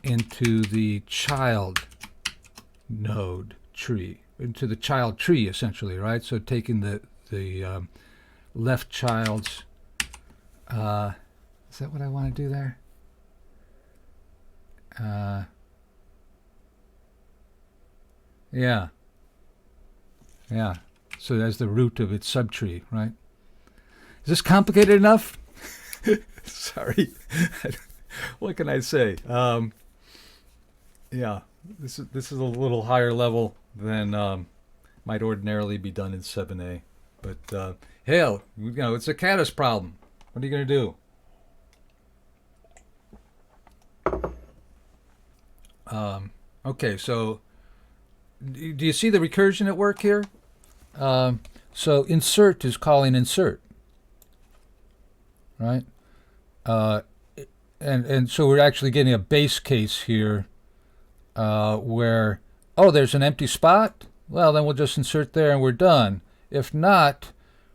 into the child node tree, into the child tree essentially, right? So taking the left child's, is that what I want to do there? Yeah. So that's the root of its subtree, right? Is this complicated enough? Sorry. What can I say? Yeah, this is a little higher level than might ordinarily be done in 7A. But hell, it's a Kattis problem. What are you going to do? Okay, so do you see the recursion at work here? So insert is calling insert, right? uh, and so we're actually getting a base case here where, oh, there's an empty spot. Well, then we'll just insert there and we're done. If not,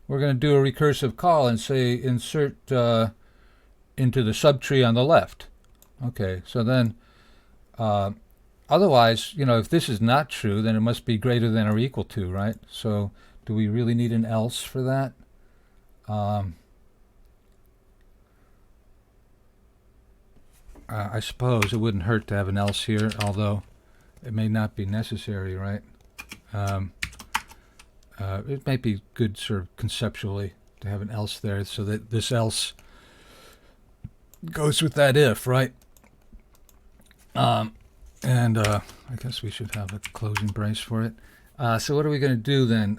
we're going to do a recursive call and say insert into the subtree on the left. Okay, so then otherwise, if this is not true, then it must be greater than or equal to, right? So do we really need an else for that? I suppose it wouldn't hurt to have an else here, although it may not be necessary, right? It might be good sort of conceptually to have an else there so that this else goes with that if, right? And I guess we should have a closing brace for it. So what are we going to do then?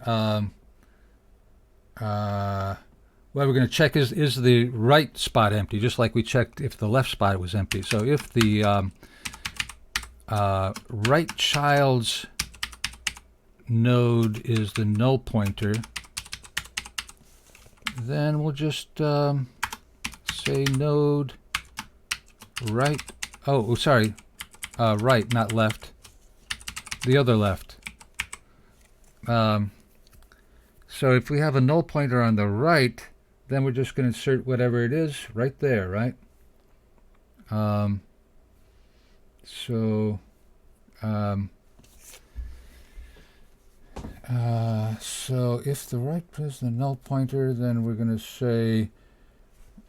Well, we're going to check is the right spot empty, just like we checked if the left spot was empty. So if the right child's node is the null pointer, then we'll just say node right. Oh, sorry, right, not left. The other left. So if we have a null pointer on the right, then we're just going to insert whatever it is right there, right? So if the right is the null pointer, then we're going to say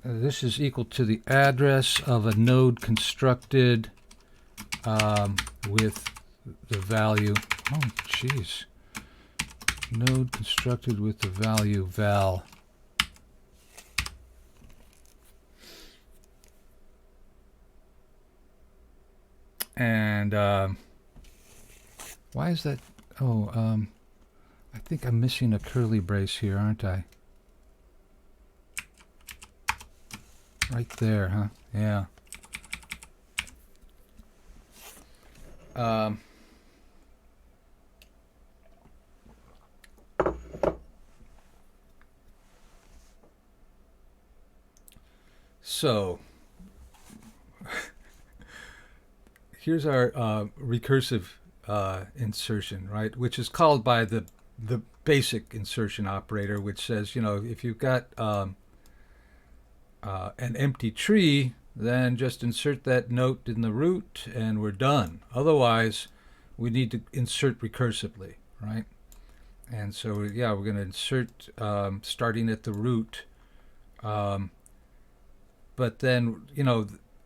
this is equal to the address of a node constructed with the value. Oh, jeez. Node constructed with the value val. And why is that? Oh, I think I'm missing a curly brace here, aren't I? Right there, huh? Yeah. So here's our recursive insertion, right? Which is called by the basic insertion operator, which says, if you've got an empty tree, then just insert that note in the root and we're done. Otherwise, we need to insert recursively, right? And so, yeah, we're going to insert starting at the root. But then,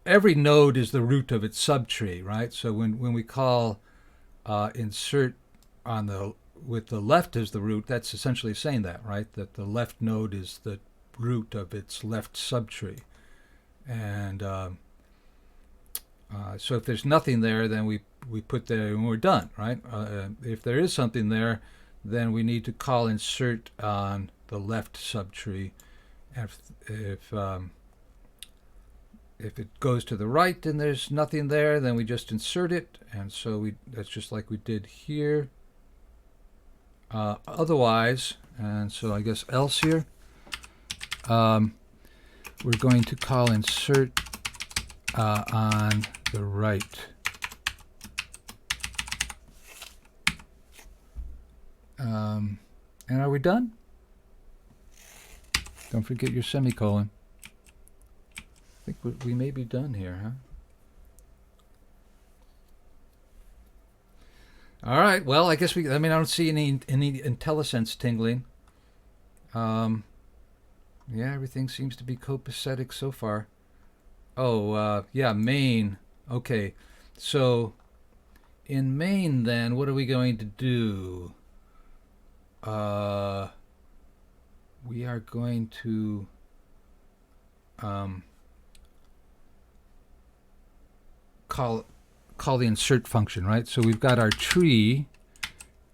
every node is the root of its subtree, right? So when we call insert with the left as the root, that's essentially saying that, right? That the left node is the root of its left subtree. And so if there's nothing there, then we put there and we're done, right? If there is something there, then we need to call insert on the left subtree. If it goes to the right and there's nothing there, then we just insert it. And so that's just like we did here. Otherwise, and so I guess else here, we're going to call insert on the right. And are we done? Don't forget your semicolon. I think we may be done here, huh? All right. Well, I guess I don't see any IntelliSense tingling. Yeah, everything seems to be copacetic so far. Oh, yeah, main. Okay. So in main, then, what are we going to do? We are going to call the insert function, right? So we've got our tree,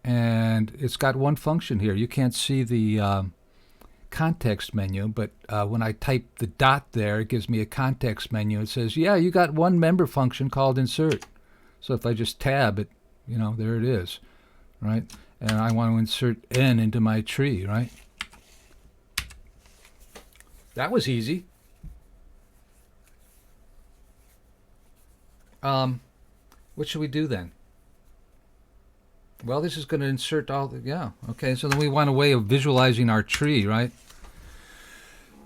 and it's got one function here. You can't see the context menu, but when I type the dot there, it gives me a context menu. It says, yeah, you got one member function called insert. So if I just tab it, there it is, right? And I want to insert n into my tree, right? That was easy. what should we do then? Well, this is going to insert all the, yeah. Okay, so then we want a way of visualizing our tree, right?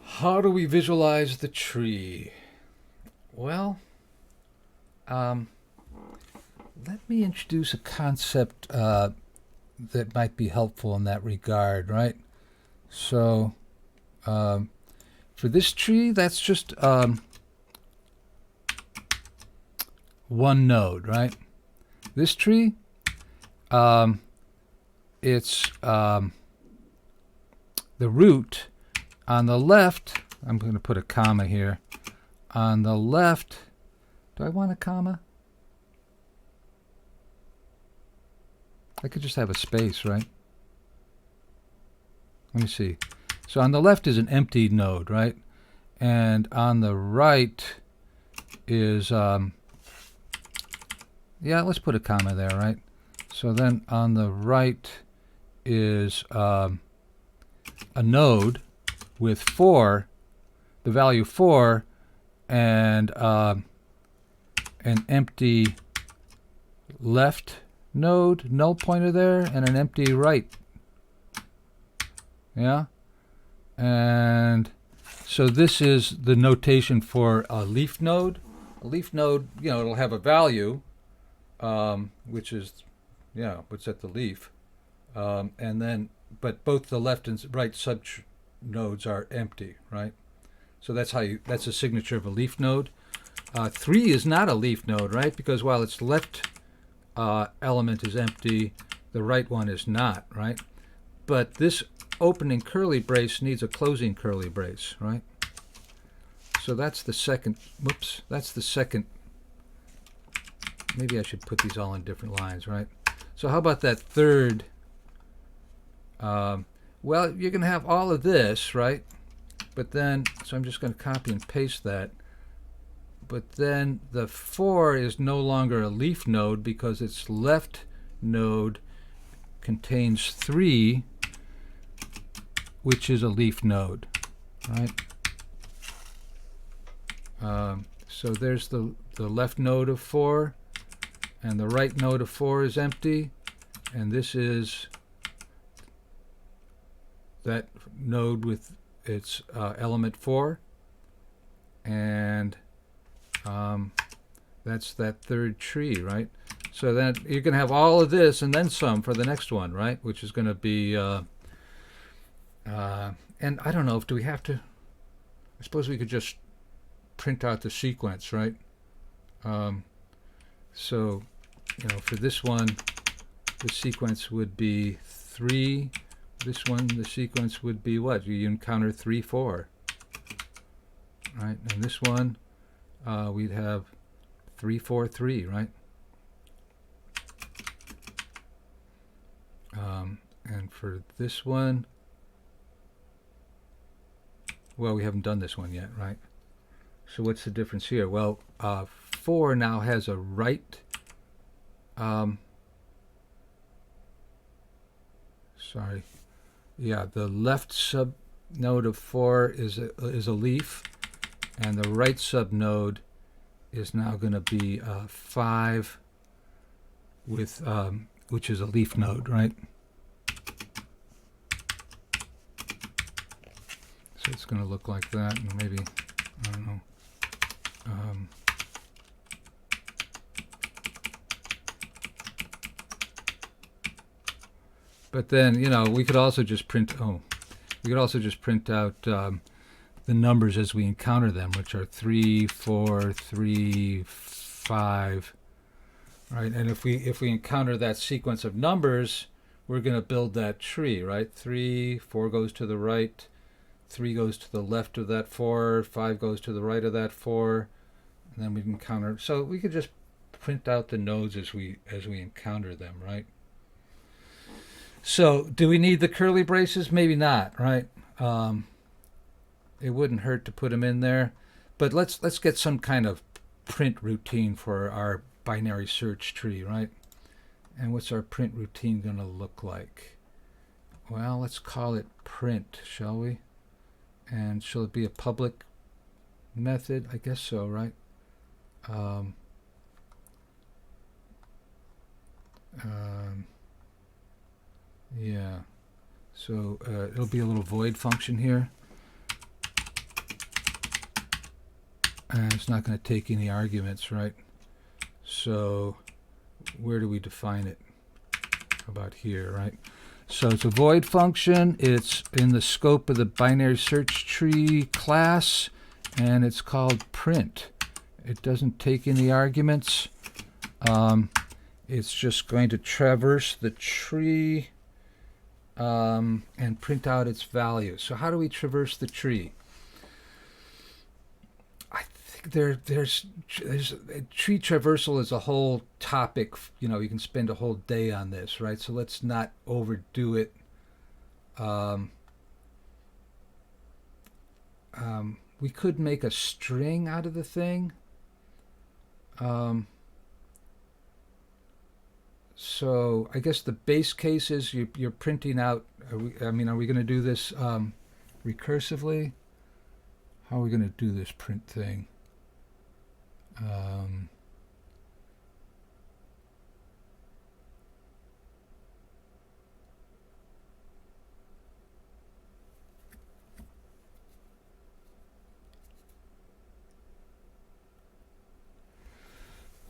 How do we visualize the tree? Well, let me introduce a concept that might be helpful in that regard, right? So, for this tree, that's just one node, right? This tree, it's the root on the left. I'm going to put a comma here. On the left, do I want a comma? I could just have a space, right? Let me see. So on the left is an empty node, right? And on the right is, yeah, let's put a comma there, right? So then on the right is a node with 4, the value 4, and an empty left node, null pointer there, and an empty right. Yeah? And so this is the notation for a leaf node. A leaf node, you know, it'll have a value, which is, yeah, what's at the leaf. And then, but both the left and right sub nodes are empty, right? So that's how you, that's a signature of a leaf node. 3 is not a leaf node, right? Because while its left element is empty, the right one is not, right? But this opening curly brace needs a closing curly brace, right? So that's the second, whoops, that's the second. Maybe I should put these all in different lines, right? So how about that third? Well, you're going to have all of this, right? But then, so I'm just going to copy and paste that. But then the 4 is no longer a leaf node because its left node contains 3, which is a leaf node, right? So there's the left node of 4, and the right node of 4 is empty, and this is that node with its element 4, and that's that third tree, right? So then you're going to have all of this and then some for the next one, right? Which is going to be, and I don't know, if do we have to, I suppose we could just print out the sequence, right? So, you know, for this one, the sequence would be 3. This one, the sequence would be what? You encounter 3, 4. Right? And this one, we'd have 3, 4, 3, right? And for this one, well, we haven't done this one yet, right? So what's the difference here? Well, 4 now has a right, sorry, yeah, the left sub node of 4 is a leaf, and the right sub node is now going to be 5 with which is a leaf node, right? So it's going to look like that, and maybe, I don't know. But then, you know, we could also just print, we could also just print out the numbers as we encounter them, which are 3, 4, 3, 5, right? And if we encounter that sequence of numbers, we're going to build that tree, right? 3, 4 goes to the right, 3 goes to the left of that 4, 5 goes to the right of that 4, and then we encounter. So we could just print out the nodes as we encounter them, right? So do we need the curly braces? Maybe not, right? It wouldn't hurt to put them in there, but let's get some kind of print routine for our binary search tree, right? And what's our print routine going to look like? Well, let's call it print, shall we? And shall it be a public method? I guess so, right? Yeah. So it'll be a little void function here. And it's not going to take any arguments, right? So where do we define it? About here, right? So it's a void function. It's in the scope of the binary search tree class, and it's called print. It doesn't take any arguments. It's just going to traverse the tree and print out its value. So how do we traverse the tree? I think there's tree traversal is a whole topic. You know, you can spend a whole day on this, right? So let's not overdo it. We could make a string out of the thing. So I guess the base case is you're printing out. Are we going to do this recursively? How are we going to do this print thing?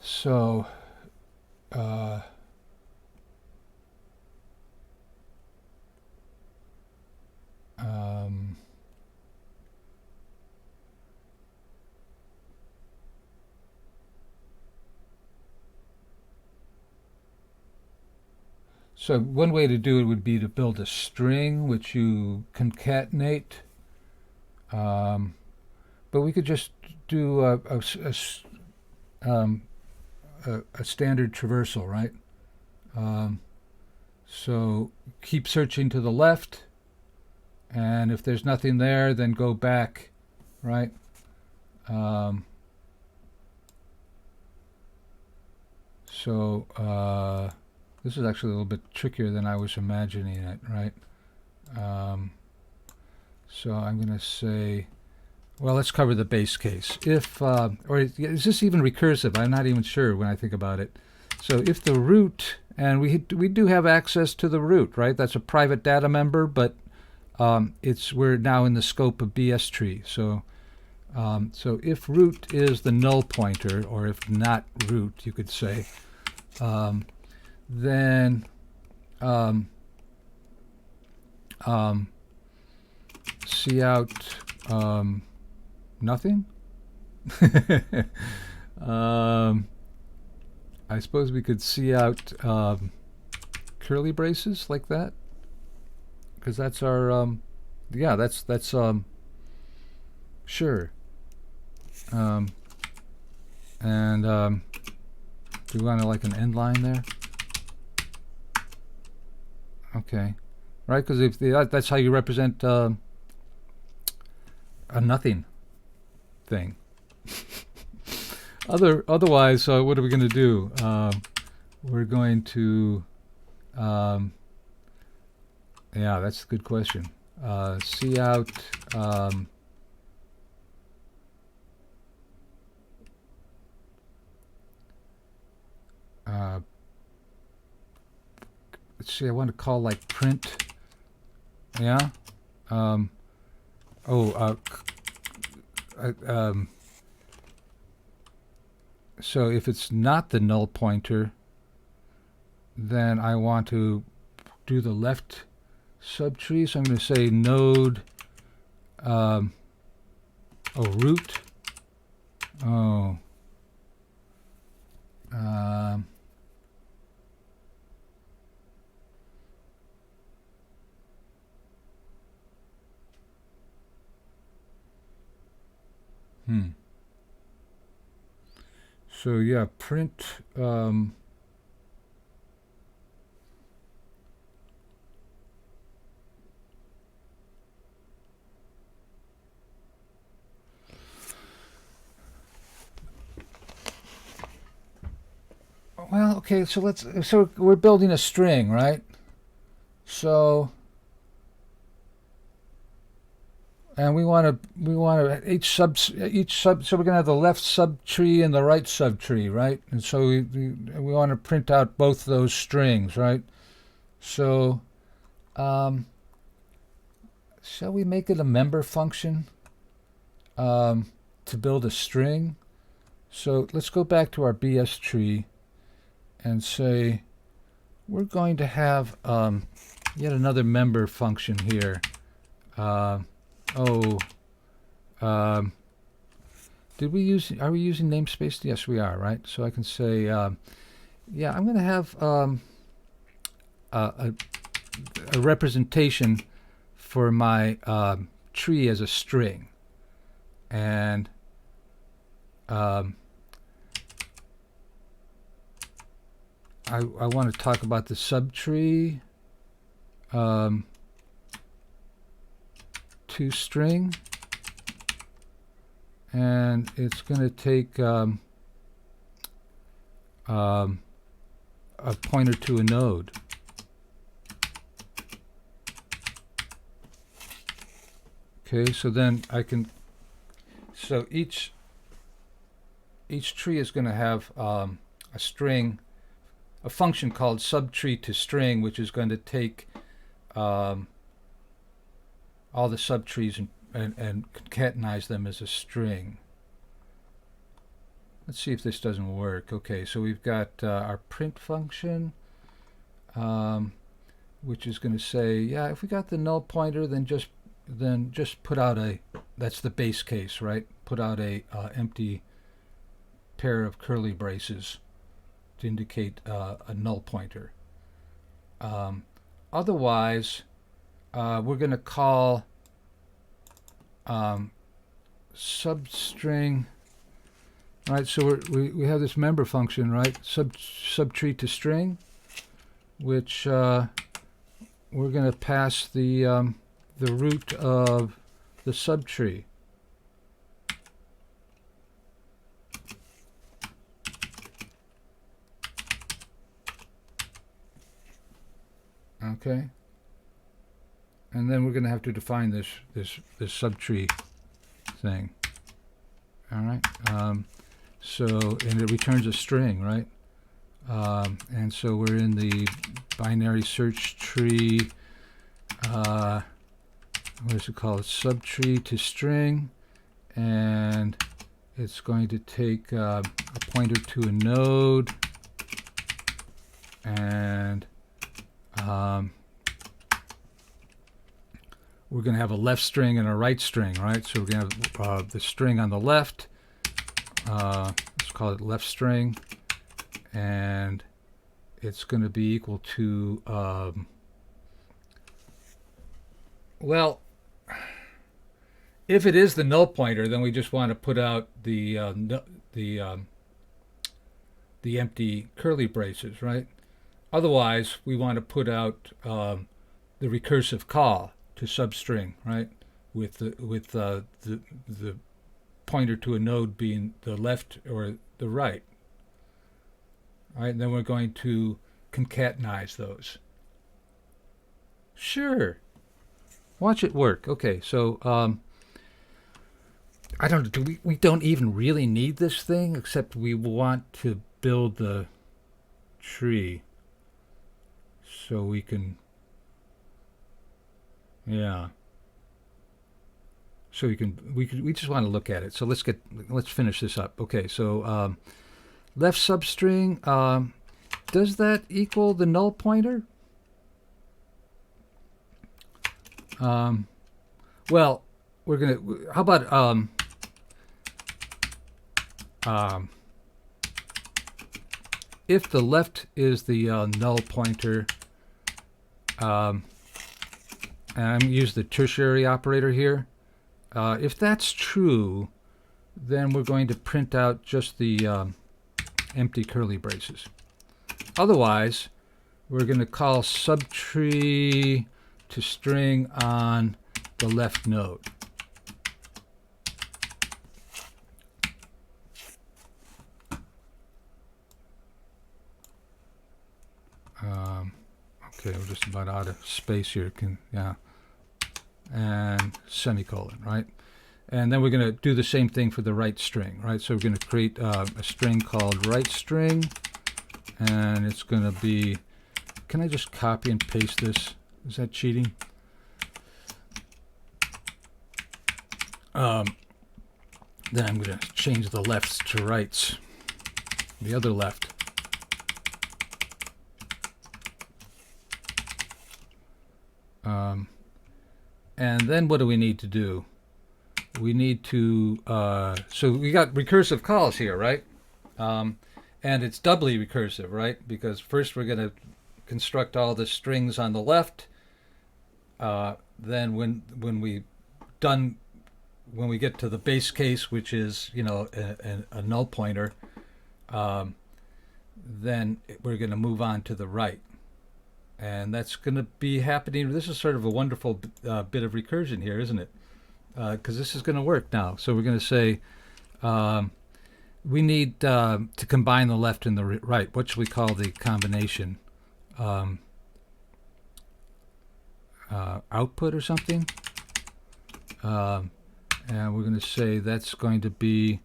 So So one way to do it would be to build a string which you concatenate, but we could just do a standard traversal, right? So keep searching to the left, and if there's nothing there, then go back, right? This is actually a little bit trickier than I was imagining it, right? So I'm going to say, well, let's cover the base case. If, or is this even recursive? I'm not even sure when I think about it. So if the root, and we do have access to the root, right? That's a private data member, but we're now in the scope of BS tree. So so if root is the null pointer, or if not root, you could say, then cout nothing. I suppose we could cout curly braces like that, because that's our yeah, that's sure. And do we want to like an end line there? Okay, right? Because if that's how you represent a nothing thing. Otherwise, what are we going to do? We're going to, yeah, that's a good question. Cout. Let's see, I want to call like print. Yeah. So if it's not the null pointer, then I want to do the left subtree. So I'm going to say node, root. So yeah, print. Well, okay, so we're building a string, right? So and we want to each sub. So we're going to have the left subtree and the right subtree, right? And so we want to print out both those strings, right? So shall we make it a member function to build a string? So let's go back to our BS tree and say we're going to have yet another member function here. Are we using namespace? Yes, we are, right? So I can say, yeah, I'm going to have a representation for my tree as a string. And I want to talk about the subtree to string, and it's going to take a pointer to a node. Okay, so then I can, so each tree is going to have a string, a function called subtree to string, which is going to take all the subtrees and concatenate them as a string. Let's see if this doesn't work. Okay, so we've got our print function, which is going to say, yeah, if we got the null pointer, then just put out a, that's the base case, right? Put out a empty pair of curly braces to indicate a null pointer. Otherwise, we're going to call substring, right? So we have this member function, right? Subtree to string, which we're going to pass the root of the subtree. Okay, and then we're going to have to define this subtree thing. All right. So and it returns a string, right? And so we're in the binary search tree. What is it called? Subtree to string, and it's going to take a pointer to a node, and we're going to have a left string and a right string, right? So we're going to have the string on the left. Let's call it left string, and it's going to be equal to well, if it is the null pointer, then we just want to put out the empty curly braces, right? Otherwise, we want to put out the recursive call to substring, right? With the pointer to a node being the left or the right. All right, and then we're going to concatenate those. Sure. Watch it work. Okay, so I don't know. We don't even really need this thing, except we want to build the tree so we can, yeah. So we just want to look at it. So let's finish this up. Okay, so left substring, does that equal the null pointer? Well, we're gonna, how about if the left is the null pointer, and I'm going to use the tertiary operator here, if that's true, then we're going to print out just the empty curly braces. Otherwise, we're going to call subtree to string on the left node. Okay, we're just about out of space here. Yeah. and semicolon, right? And then we're going to do the same thing for the right string, right? So we're going to create a string called right string, and it's going to be, can I just copy and paste this? Is that cheating? Then I'm going to change the lefts to rights, the other left. And then what do we need to do? We need to, so we got recursive calls here, right? And it's doubly recursive, right? Because first we're going to construct all the strings on the left. Then when we get to the base case, which is, you know, a null pointer, then we're going to move on to the right. And that's going to be happening. This is sort of a wonderful bit of recursion here, isn't it? Because this is going to work now. So we're going to say we need to combine the left and the right. What should we call the combination? Output or something? And we're going to say that's going to be,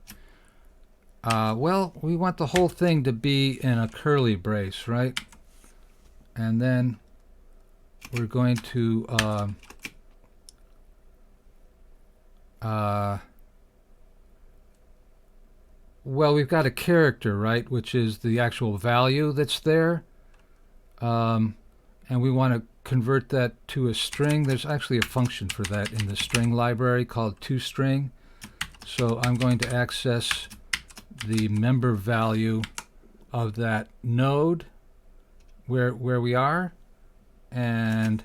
well, we want the whole thing to be in a curly brace, right? And then we're going to well, we've got a character, right, which is the actual value that's there, and we want to convert that to a string. There's actually a function for that in the string library called toString. So I'm going to access the member value of that node where we are, and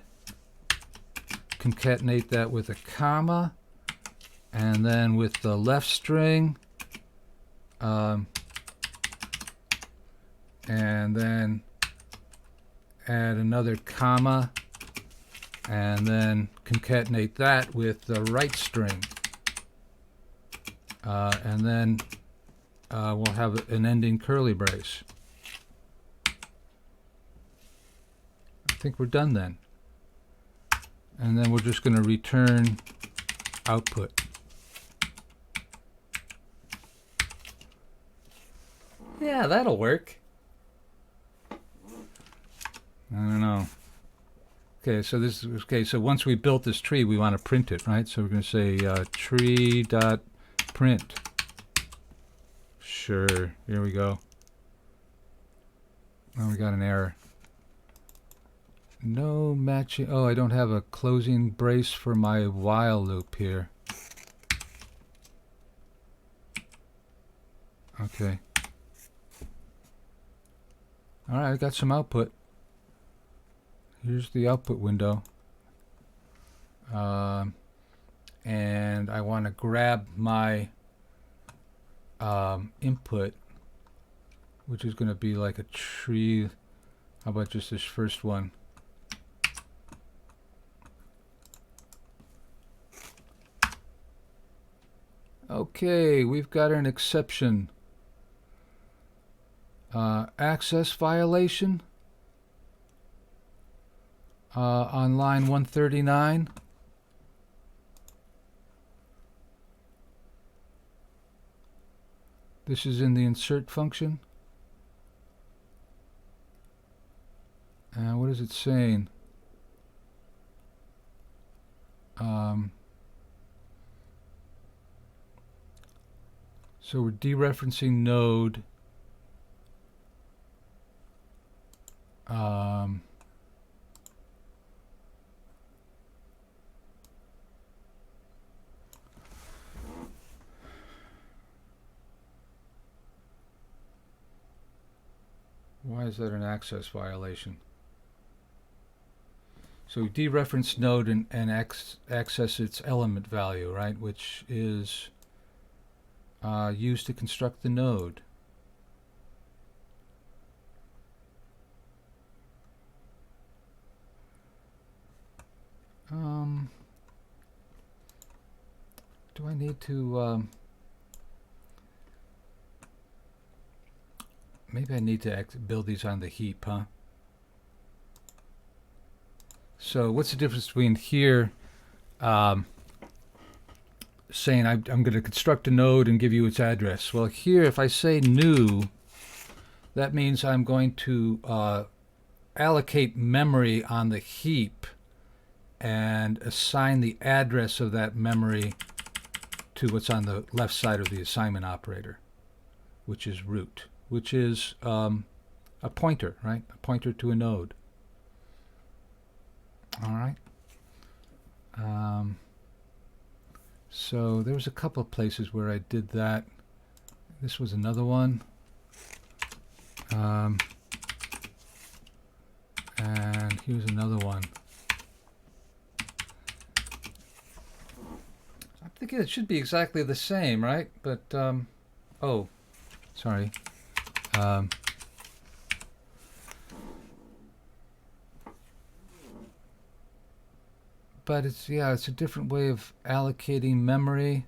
concatenate that with a comma, and then with the left string, and then add another comma, and then concatenate that with the right string, and then we'll have an ending curly brace. I think we're done then. And then we're just going to return output. Yeah, that'll work. I don't know. Okay, so this is okay. So once we built this tree, we want to print it, right? So we're going to say tree.print. Sure. Here we go. Oh, we got an error. No matching. Oh, I don't have a closing brace for my while loop here. Okay. All right, I got some output. Here's the output window. And I want to grab my input, which is going to be like a tree. How about just this first one? Okay, we've got an exception. Access violation on line 139. This is in the insert function. What is it saying? So we're dereferencing node. Why is that an access violation? So we dereference node and access its element value, right, which is used to construct the node. Do I need to maybe I need to build these on the heap, huh? So what's the difference between here saying I'm going to construct a node and give you its address. Well, here, if I say new, that means I'm going to allocate memory on the heap and assign the address of that memory to what's on the left side of the assignment operator, which is root, which is a pointer, right? A pointer to a node. All right. So there was a couple of places where I did that. This was another one. And here's another one. I'm thinking it should be exactly the same, right? But, oh, sorry. But it's, yeah, it's a different way of allocating memory.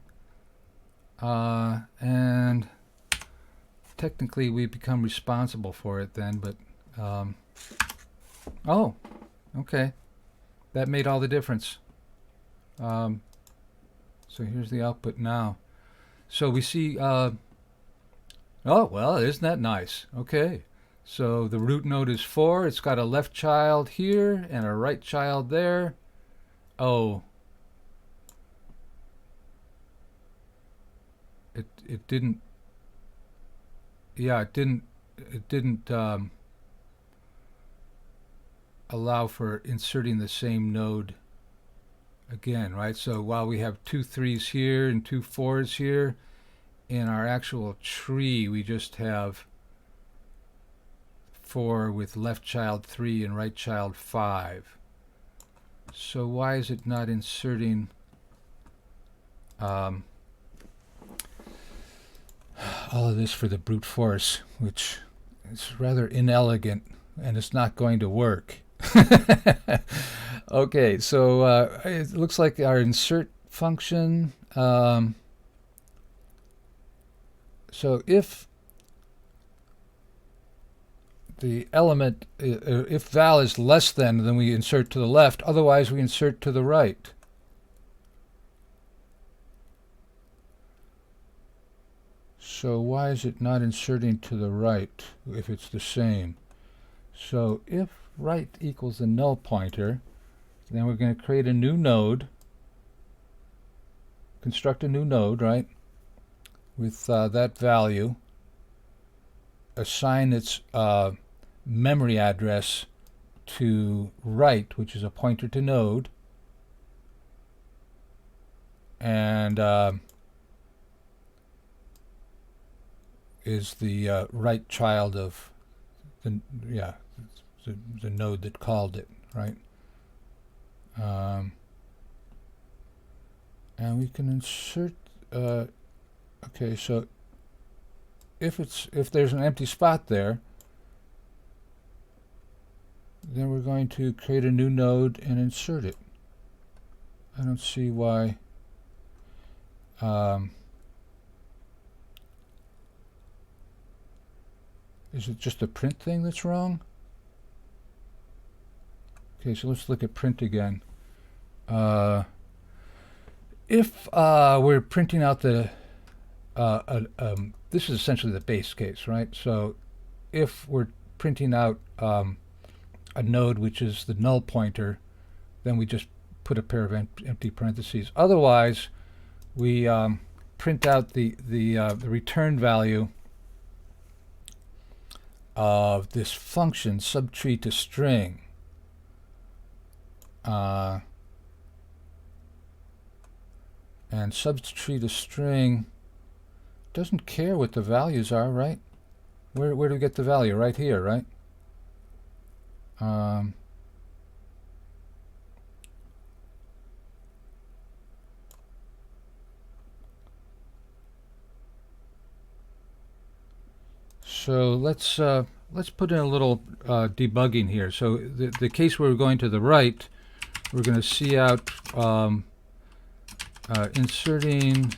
And technically we become responsible for it then, but, oh, okay. That made all the difference. So here's the output now. So we see, oh, well, isn't that nice? Okay. So the root node is 4. It's got a left child here and a right child there. Oh. It didn't, yeah, it didn't allow for inserting the same node again, right? So while we have 2 3s here and 2 4s here, in our actual tree we just have 4 with left child 3 and right child 5. So why is it not inserting all of this for the brute force, which is rather inelegant and it's not going to work? Okay, so it looks like our insert function, so if the element, if val is less than, then we insert to the left, otherwise we insert to the right. So why is it not inserting to the right if it's the same? So if right equals the null pointer, then we're going to create a new node, construct a new node, right, with that value, assign its memory address to right, which is a pointer to node, and is the right child of the, yeah, the node that called it, right? And we can insert, okay, so if there's an empty spot there, then we're going to create a new node and insert it. I don't see why is it just a print thing that's wrong? Okay, so let's look at print again. If we're printing out the, this is essentially the base case, right? So if we're printing out a node which is the null pointer, then we just put a pair of empty parentheses. Otherwise, we print out the return value of this function subtree to string. And subtree to string doesn't care what the values are, right? Where do we get the value? Right here, right? So let's put in a little debugging here. So the case where we're going to the right, we're going to see out inserting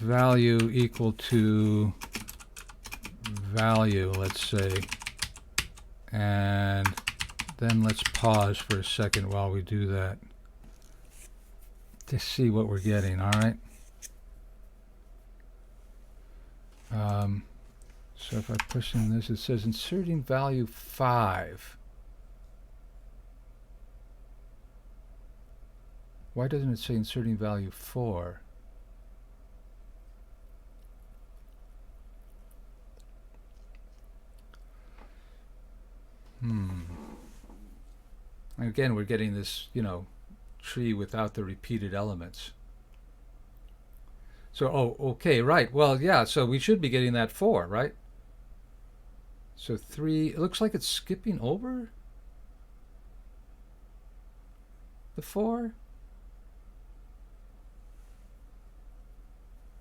value equal to value, let's say, and then let's pause for a second while we do that to see what we're getting, all right? So if I push in this, it says inserting value 5. Why doesn't it say inserting value 4? Again, we're getting this, tree without the repeated elements. So, okay, right. Well, yeah, so we should be getting that 4, right? So 3, it looks like it's skipping over the 4.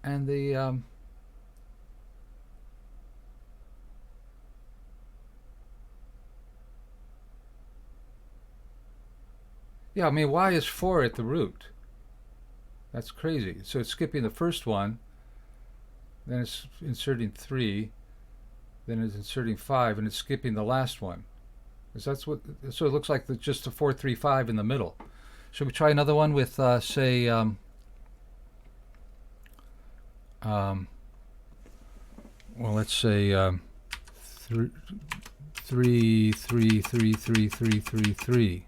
And the, yeah, I mean, why is 4 at the root? That's crazy. So it's skipping the first one, then it's inserting 3, then it's inserting 5, and it's skipping the last one. So it looks like just the 4, 3, 5 in the middle. Should we try another one with, say, well, let's say 3, 3, 3, 3, 3, 3, 3.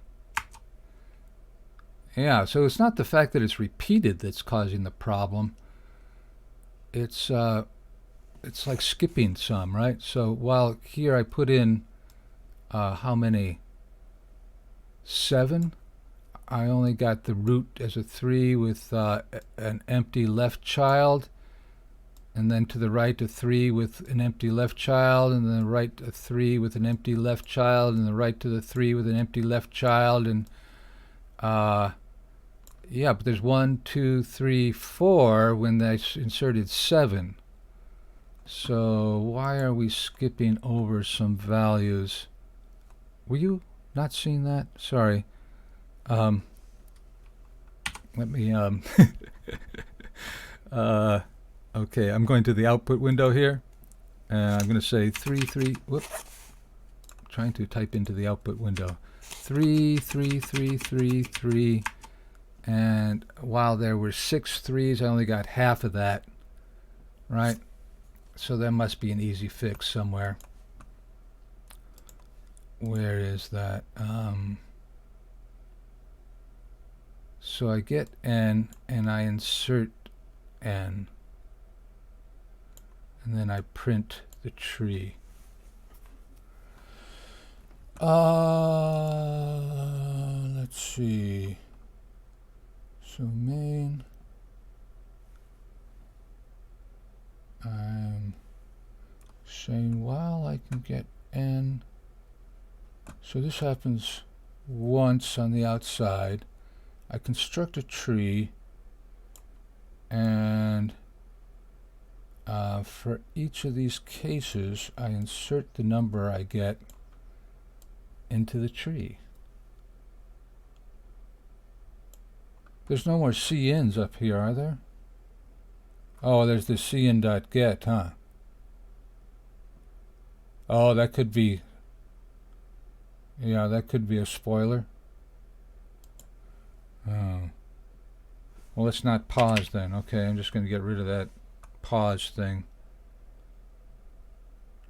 Yeah, so it's not the fact that it's repeated that's causing the problem. It's like skipping some, right? So while here I put in how many? 7. I only got the root as a 3 with an empty left child, and then to the right a 3 with an empty left child, and then right a 3 with an empty left child, and the right to the 3 with an empty left child, and yeah, but there's 1, 2, 3, 4 when they inserted 7. So why are we skipping over some values? Were you not seeing that? Sorry. Let me okay, I'm going to the output window here, and I'm going to say 3, 3. Whoop. Trying to type into the output window. 3, 3, 3, 3, 3. And while there were 6 3s, I only got half of that, right? So there must be an easy fix somewhere. Where is that? So I get n, and I insert n, and then I print the tree. Let's see. So main, I'm saying while I can get n, so this happens once on the outside. I construct a tree, and for each of these cases I insert the number I get into the tree. There's no more cins up here, are there? Oh, there's the cin.get, huh? Oh, that could be, yeah, that could be a spoiler. Oh. Well, let's not pause then. Okay, I'm just going to get rid of that pause thing.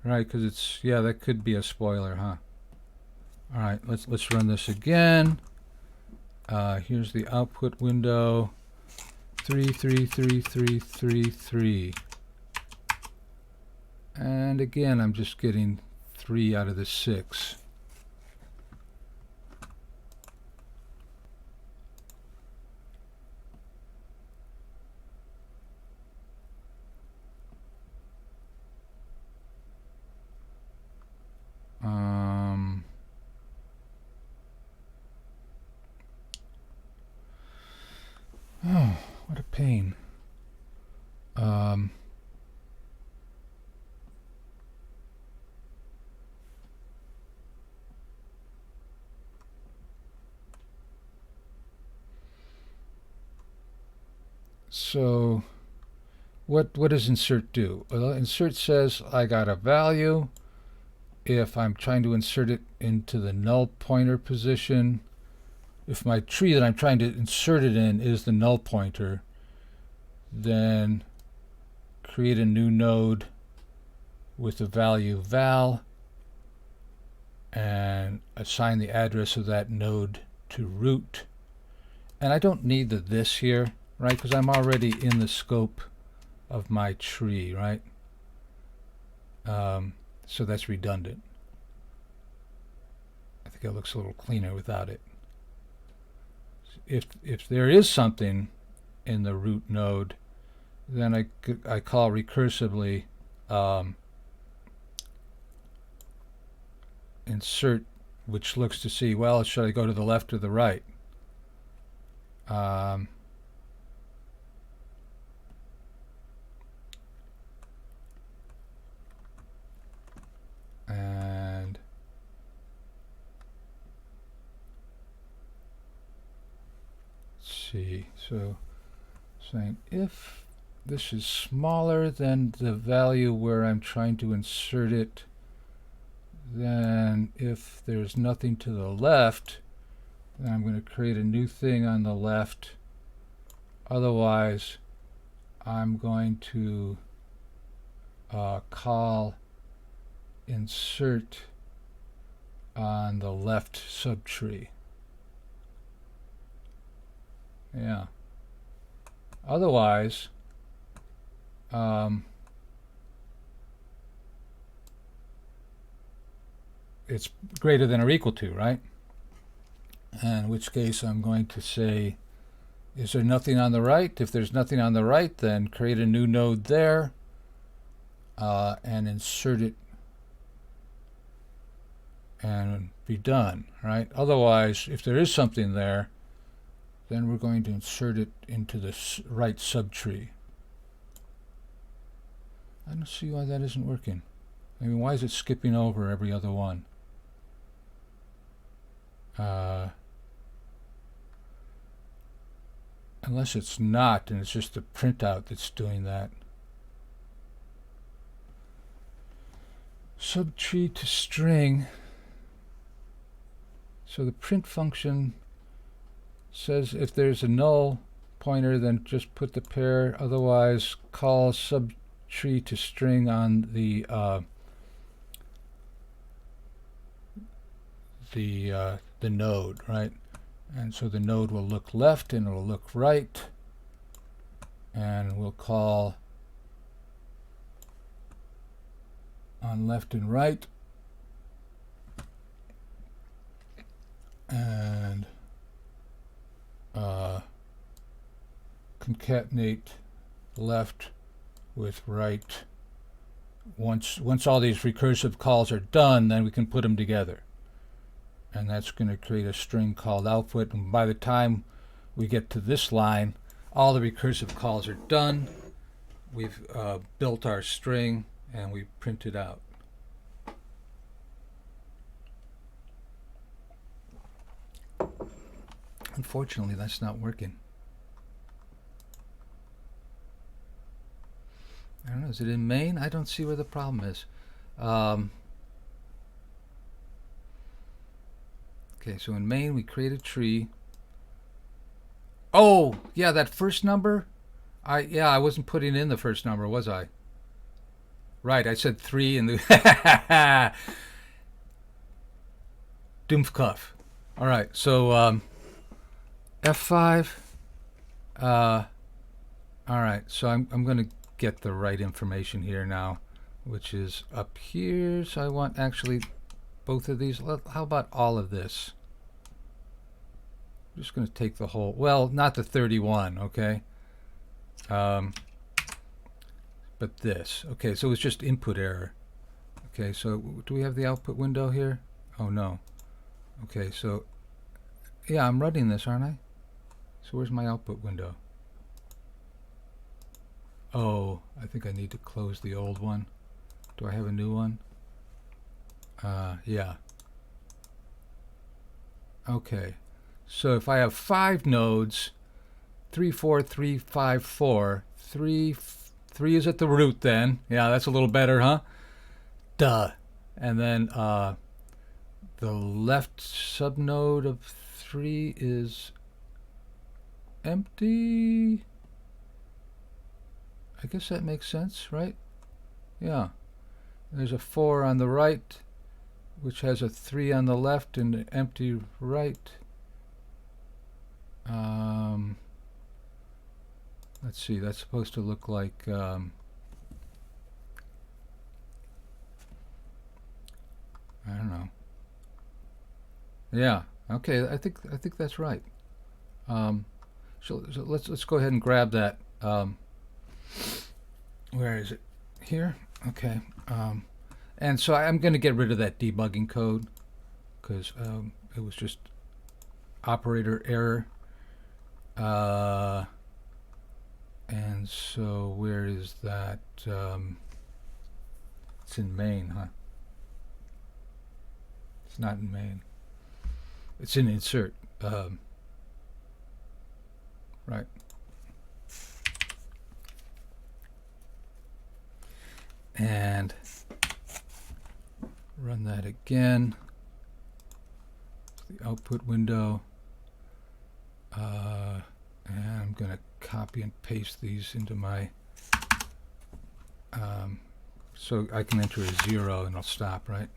Right, because it's, yeah, that could be a spoiler, huh? All right, let's run this again. Here's the output window. 3, 3, 3, 3, 3, 3. And again, I'm just getting 3 out of the 6. Oh, what a pain. So what does insert do? Well, insert says I got a value. if I'm trying to insert it into the null pointer position, if my tree that I'm trying to insert it in is the null pointer, then create a new node with the value val and assign the address of that node to root. And I don't need the this here, right? Because I'm already in the scope of my tree, right? So that's redundant. I think it looks a little cleaner without it. If there is something in the root node, then I call recursively insert, which looks to see, well, should I go to the left or the right? And let's see, so saying if this is smaller than the value where I'm trying to insert it, then if there's nothing to the left, then I'm going to create a new thing on the left. Otherwise, I'm going to call insert on the left subtree. Yeah. Otherwise, it's greater than or equal to, right? In which case I'm going to say, is there nothing on the right? If there's nothing on the right, then create a new node there and insert it and be done, right? Otherwise, if there is something there, then we're going to insert it into the right subtree. I don't see why that isn't working. I mean, why is it skipping over every other one? Unless it's not, and it's just the printout that's doing that. Subtree to string. So the print function says if there's a null pointer, then just put the pair. Otherwise, call subtree to string on the node, right? And so the node will look left and it will look right, and we'll call on left and right, and concatenate left with right. Once all these recursive calls are done, then we can put them together. And that's going to create a string called output. And by the time we get to this line, all the recursive calls are done. We've built our string and we print it out. Unfortunately, that's not working. I don't know, is it in main? I don't see where the problem is. Okay, so in main we create a tree. Oh, yeah, that first number? I wasn't putting in the first number, was I? Right, I said 3 and the Dumpfkopf. All right, so F5. All right, so I'm going to get the right information here now, which is up here. So I want actually both of these. How about all of this? I'm just going to take the whole, well, not the 31, okay? But this. Okay, so it's just input error. Okay, so do we have the output window here? Oh, no. Okay, so, yeah, I'm running this, aren't I? So where's my output window? Oh, I think I need to close the old one. Do I have a new one? Yeah. Okay. So if I have 5 nodes, 3, 4, 3, 5, 4, 3 is at the root then. Yeah, that's a little better, huh? Duh. And then the left subnode of 3 is empty. I guess that makes sense, right? Yeah. There's a 4 on the right, which has a 3 on the left and an empty right. Let's see, that's supposed to look like I don't know. Yeah, okay, I think that's right. So let's go ahead and grab that. Where is it? Here? Okay. And so I'm going to get rid of that debugging code because it was just operator error. And so where is that? It's in main, huh? It's not in main. It's in insert. Right. And run that again. The output window. And I'm going to copy and paste these into my so I can enter a 0 and I'll stop, right?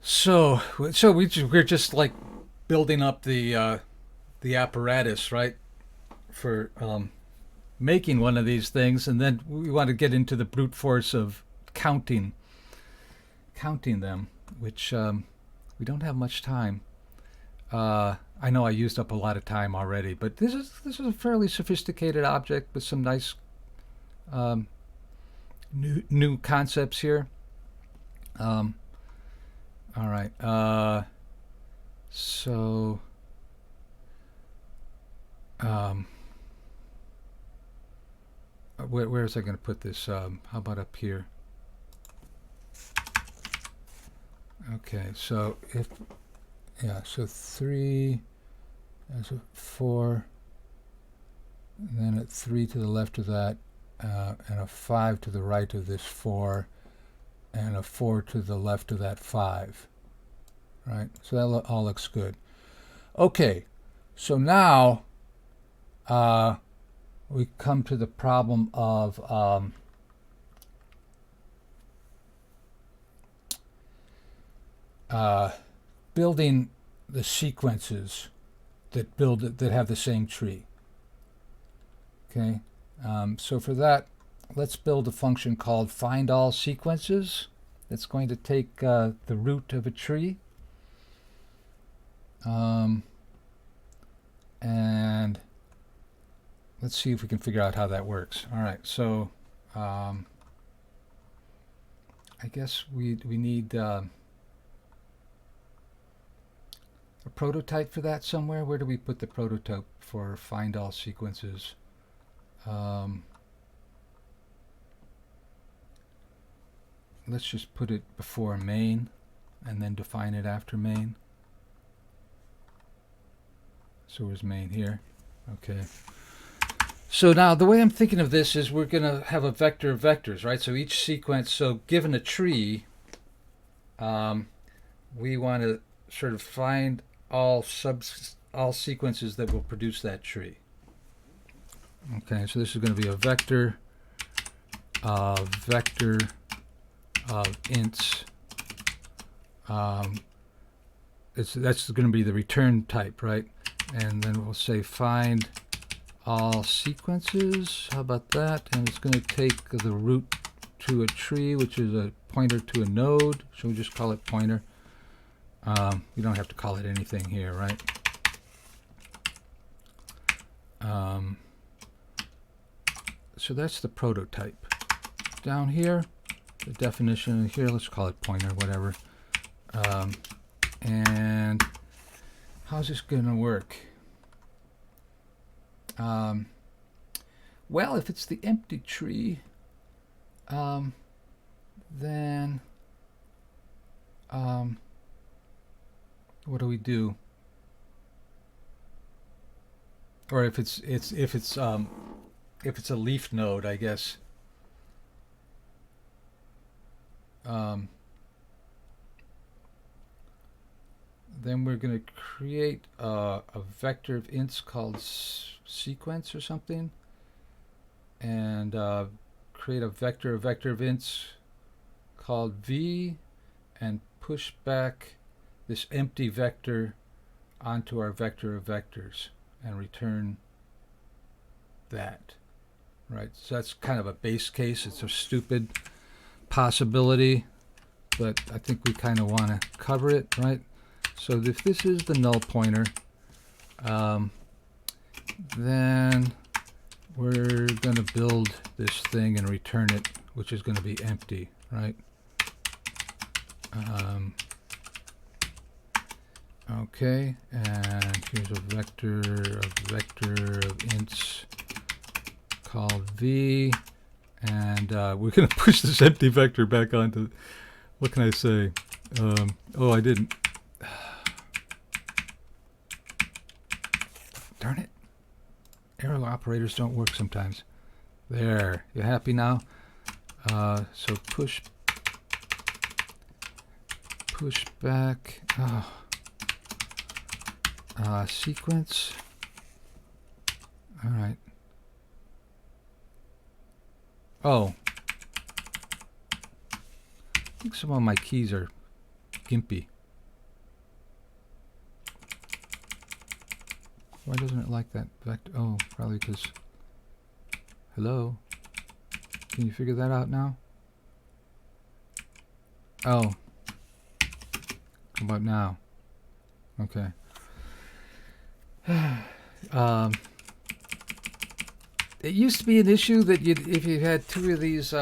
So we're just like building up the apparatus, right, for making one of these things, and then we want to get into the brute force of counting them, which we don't have much time. I know I used up a lot of time already, but this is a fairly sophisticated object with some nice new concepts here. All right. So where is I going to put this? How about up here? Okay, so so 3 as a 4, and then a 3 to the left of that, and a 5 to the right of this 4, and a 4 to the left of that 5. Right, so that all looks good. Okay, so now we come to the problem of building the sequences that have the same tree. Okay, so for that, let's build a function called find all sequences. That's going to take the root of a tree, and let's see if we can figure out how that works. All right, so I guess we need a prototype for that somewhere. Where do we put the prototype for find all sequences? Let's just put it before main and then define it after main. So where's main? Here. Okay. So now the way I'm thinking of this is we're going to have a vector of vectors, right? So each sequence, so given a tree, we want to sort of find all sequences that will produce that tree. Okay, so this is going to be a vector of ints. That's going to be the return type, right? And then we'll say find all sequences. How about that? And it's going to take the root to a tree, which is a pointer to a node. So we just call it pointer. You don't have to call it anything here, right? So that's the prototype. Down here, the definition here, let's call it pointer, whatever. And how's this going to work? Well, if it's the empty tree, then what do we do? Or if it's a leaf node, I guess then we're going to create a vector of ints called sequence or something, and create a vector of ints called v, and push back this empty vector onto our vector of vectors and return that. Right, so that's kind of a base case. It's a stupid possibility, but I think we kind of want to cover it, right? So if this is the null pointer, then we're going to build this thing and return it, which is going to be empty, right? Okay, and here's a vector of ints called v, and we're going to push this empty vector back onto, what can I say? Oh, I didn't. Darn it. Arrow operators don't work sometimes. There. You happy now? So push back. Sequence. All right. Oh. I think some of my keys are gimpy. Why doesn't it like that vector? Oh, probably because... Hello? Can you figure that out now? Oh. How about now? Okay. It used to be an issue that if you had two of these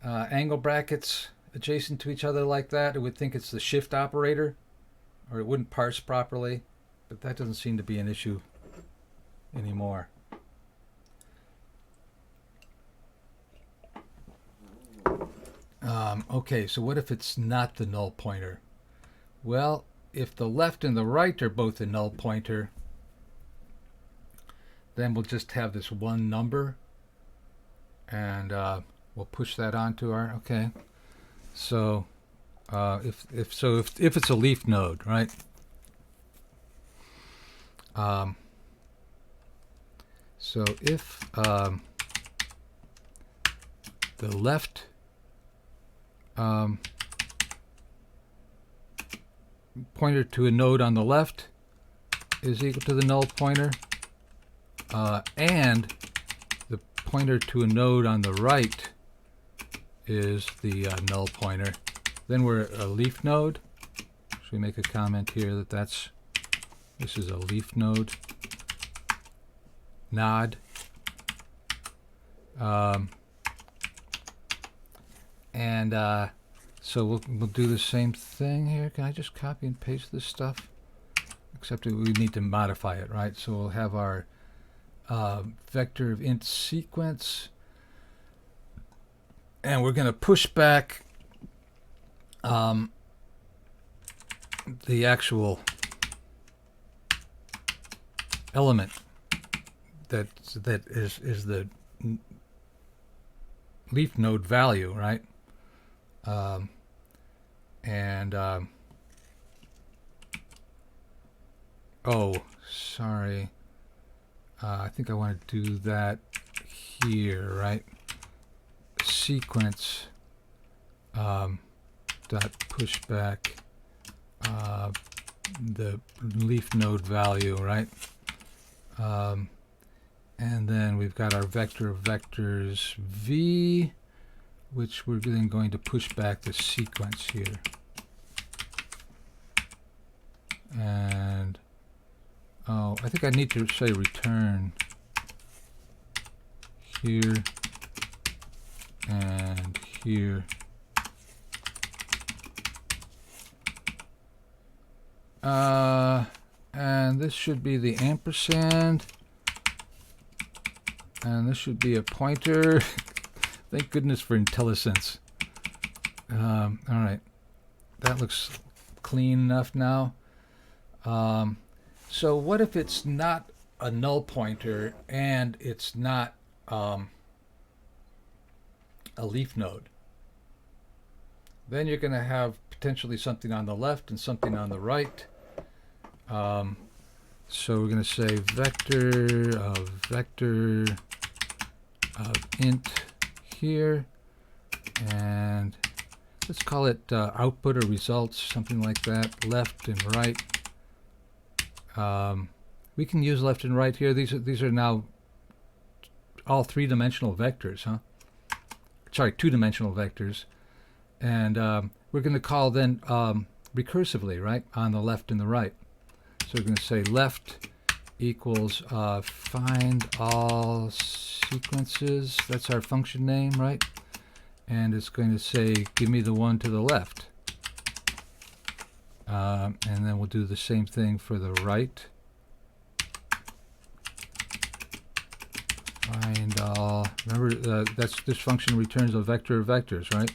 angle brackets adjacent to each other like that, it would think it's the shift operator, or it wouldn't parse properly. But that doesn't seem to be an issue anymore. Okay, so what if it's not the null pointer? Well, if the left and the right are both a null pointer, then we'll just have this one number, and we'll push that onto our, okay. So if it's a leaf node, right? So if the left pointer to a node on the left is equal to the null pointer, and the pointer to a node on the right is the null pointer, then we're a leaf node. Should we make a comment here that this is a leaf node. Nod. So we'll do the same thing here. Can I just copy and paste this stuff? Except we need to modify it, right? So we'll have our vector of int sequence, and we're going to push back the actual element that is the leaf node value, right? Oh, sorry. I think I want to do that here, right? Sequence dot pushback the leaf node value, right? And then we've got our vector of vectors v, which we're then going to push back the sequence here. And oh, I think I need to say return here and here. And this should be the ampersand, and this should be a pointer. Thank goodness for IntelliSense. All right, that looks clean enough now. So what if it's not a null pointer and it's not a leaf node? Then you're going to have potentially something on the left and something on the right. So we're going to say vector of int here, and let's call it output or results, something like that. Left and right. We can use left and right here. These are now all three-dimensional vectors, huh? Sorry, two-dimensional vectors, and we're going to call then recursively, right, on the left and the right. So we're going to say left equals find all sequences. That's our function name, right? And it's going to say give me the one to the left. And then we'll do the same thing for the right. Find all. Remember, this function returns a vector of vectors, right?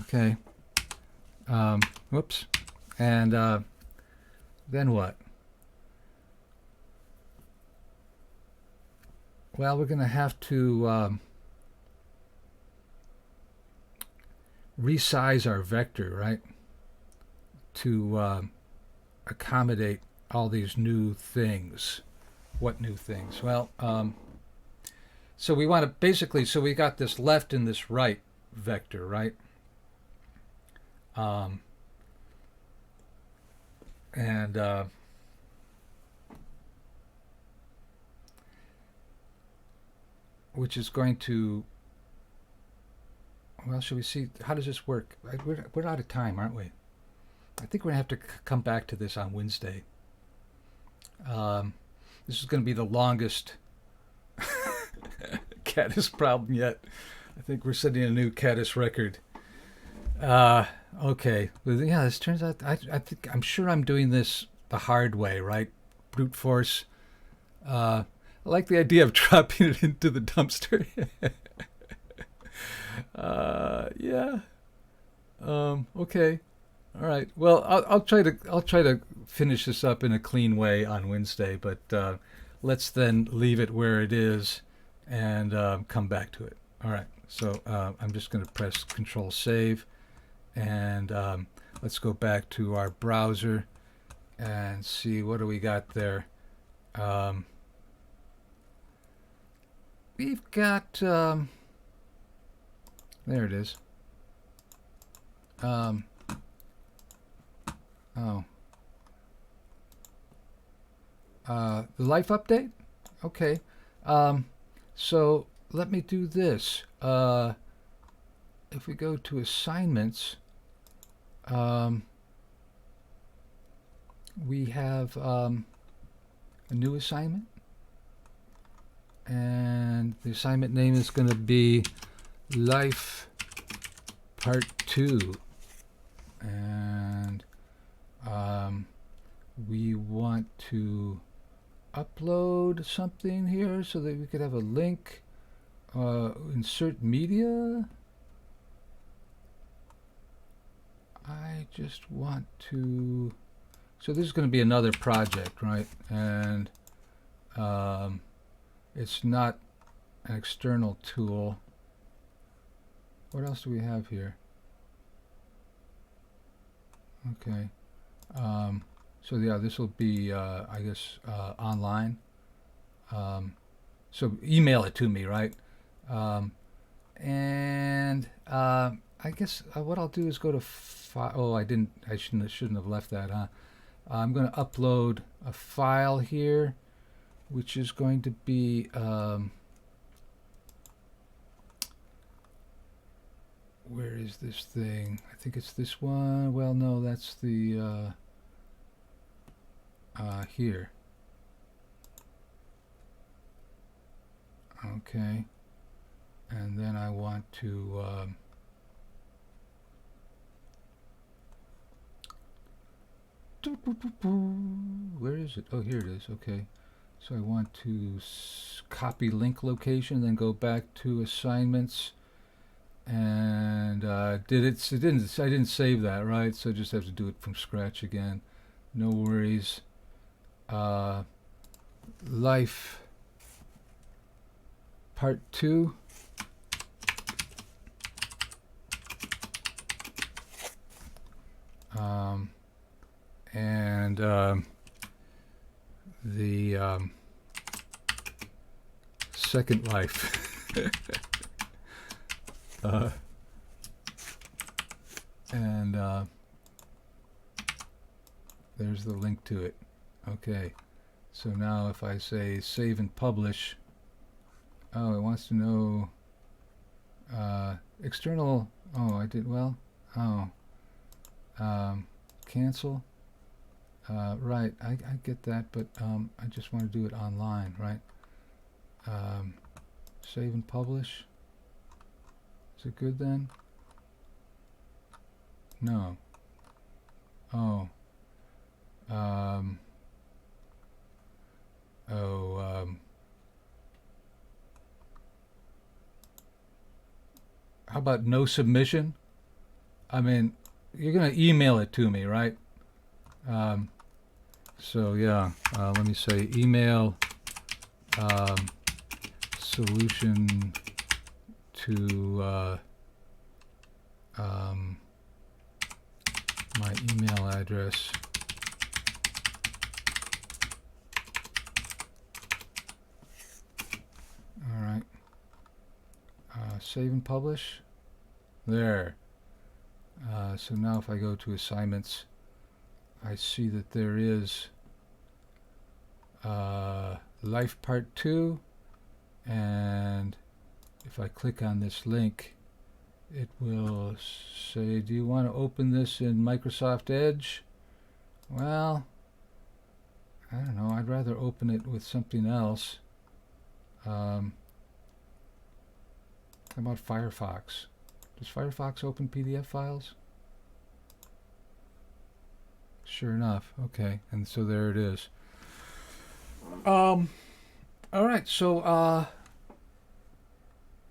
Okay. Whoops. And then what? Well, we're going to have to resize our vector, right, to accommodate all these new things. What new things? Well, so we want to basically, so we got this left and this right vector, right? Which is going to, well, should we see, how does this work? We're out of time, aren't we? I think we're going to have to come back to this on Wednesday. This is going to be the longest Kattis problem yet. I think we're setting a new Kattis record. Okay. Well, yeah, this turns out, I'm sure I'm doing this the hard way, right? Brute force. I like the idea of dropping it into the dumpster. Yeah. Okay. All right. Well, I'll try to finish this up in a clean way on Wednesday, but let's then leave it where it is and come back to it. All right. So I'm just going to press Control Save, and let's go back to our browser and see what do we got there. We've got there it is. Oh. The life update? Okay. So let me do this. If we go to assignments, we have a new assignment. And the assignment name is going to be Life Part 2. And we want to upload something here so that we could have a link. Insert media. I just want to, so this is going to be another project, right? And it's not an external tool. What else do we have here? Okay. So yeah, this will be, I guess, online. So email it to me, right? And I guess what I'll do is go to oh, I shouldn't have left that, huh? I'm going to upload a file here, which is going to be where is this thing? I think it's this one. Well, no, that's the here. Okay. And then I want to where is it? Oh, here it is. Okay. So I want to copy link location, then go back to assignments, and I didn't save that, right? So I just have to do it from scratch again. No worries. life part 2. And the second life. And there's the link to it. Okay, so now if I say save and publish, oh, it wants to know external. Oh, I did well. Oh, cancel. Right, I get that, but I just want to do it online, right? Save and publish. Is it good then? No. Oh. How about no submission? I mean, you're gonna email it to me, right? So yeah, let me say email solution to my email address. All right. Save and publish. There. So now if I go to assignments, I see that there is life part 2, and if I click on this link, it will say, do you want to open this in Microsoft Edge? Well, I don't know, I'd rather open it with something else. How about Firefox? Does Firefox open PDF files? Sure enough. Okay, and so there it is. All right, so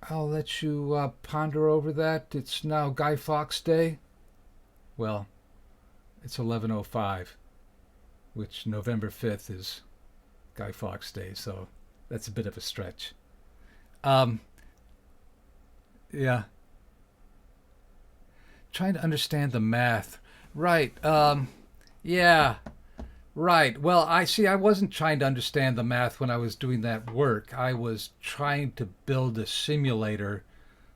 I'll let you ponder over that. It's now Guy Fawkes Day. Well, it's 11:05, which November 5th is Guy Fawkes Day, so that's a bit of a stretch. Yeah. Trying to understand the math. Right. Yeah. Right. Well, I wasn't trying to understand the math when I was doing that work. I was trying to build a simulator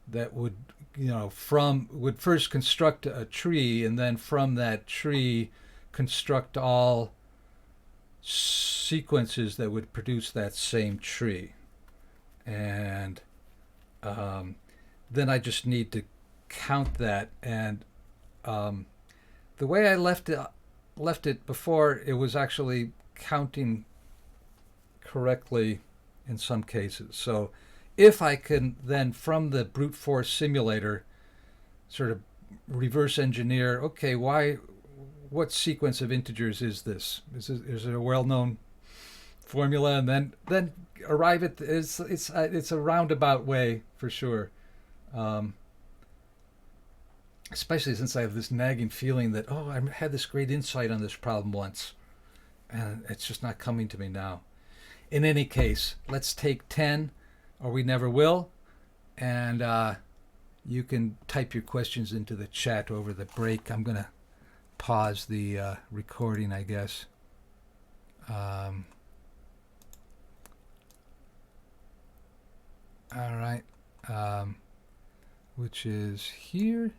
that would, would first construct a tree, and then from that tree construct all sequences that would produce that same tree. And then I just need to count that. And the way I left it before, it was actually counting correctly in some cases. So if I can then, from the brute force simulator, sort of reverse engineer, okay, what sequence of integers is this? Is it a well-known formula? And then arrive at it's a roundabout way for sure. Especially since I have this nagging feeling that, oh, I had this great insight on this problem once, and it's just not coming to me now. In any case, let's take 10, or we never will, and you can type your questions into the chat over the break. I'm going to pause the recording, I guess. All right. Which is here.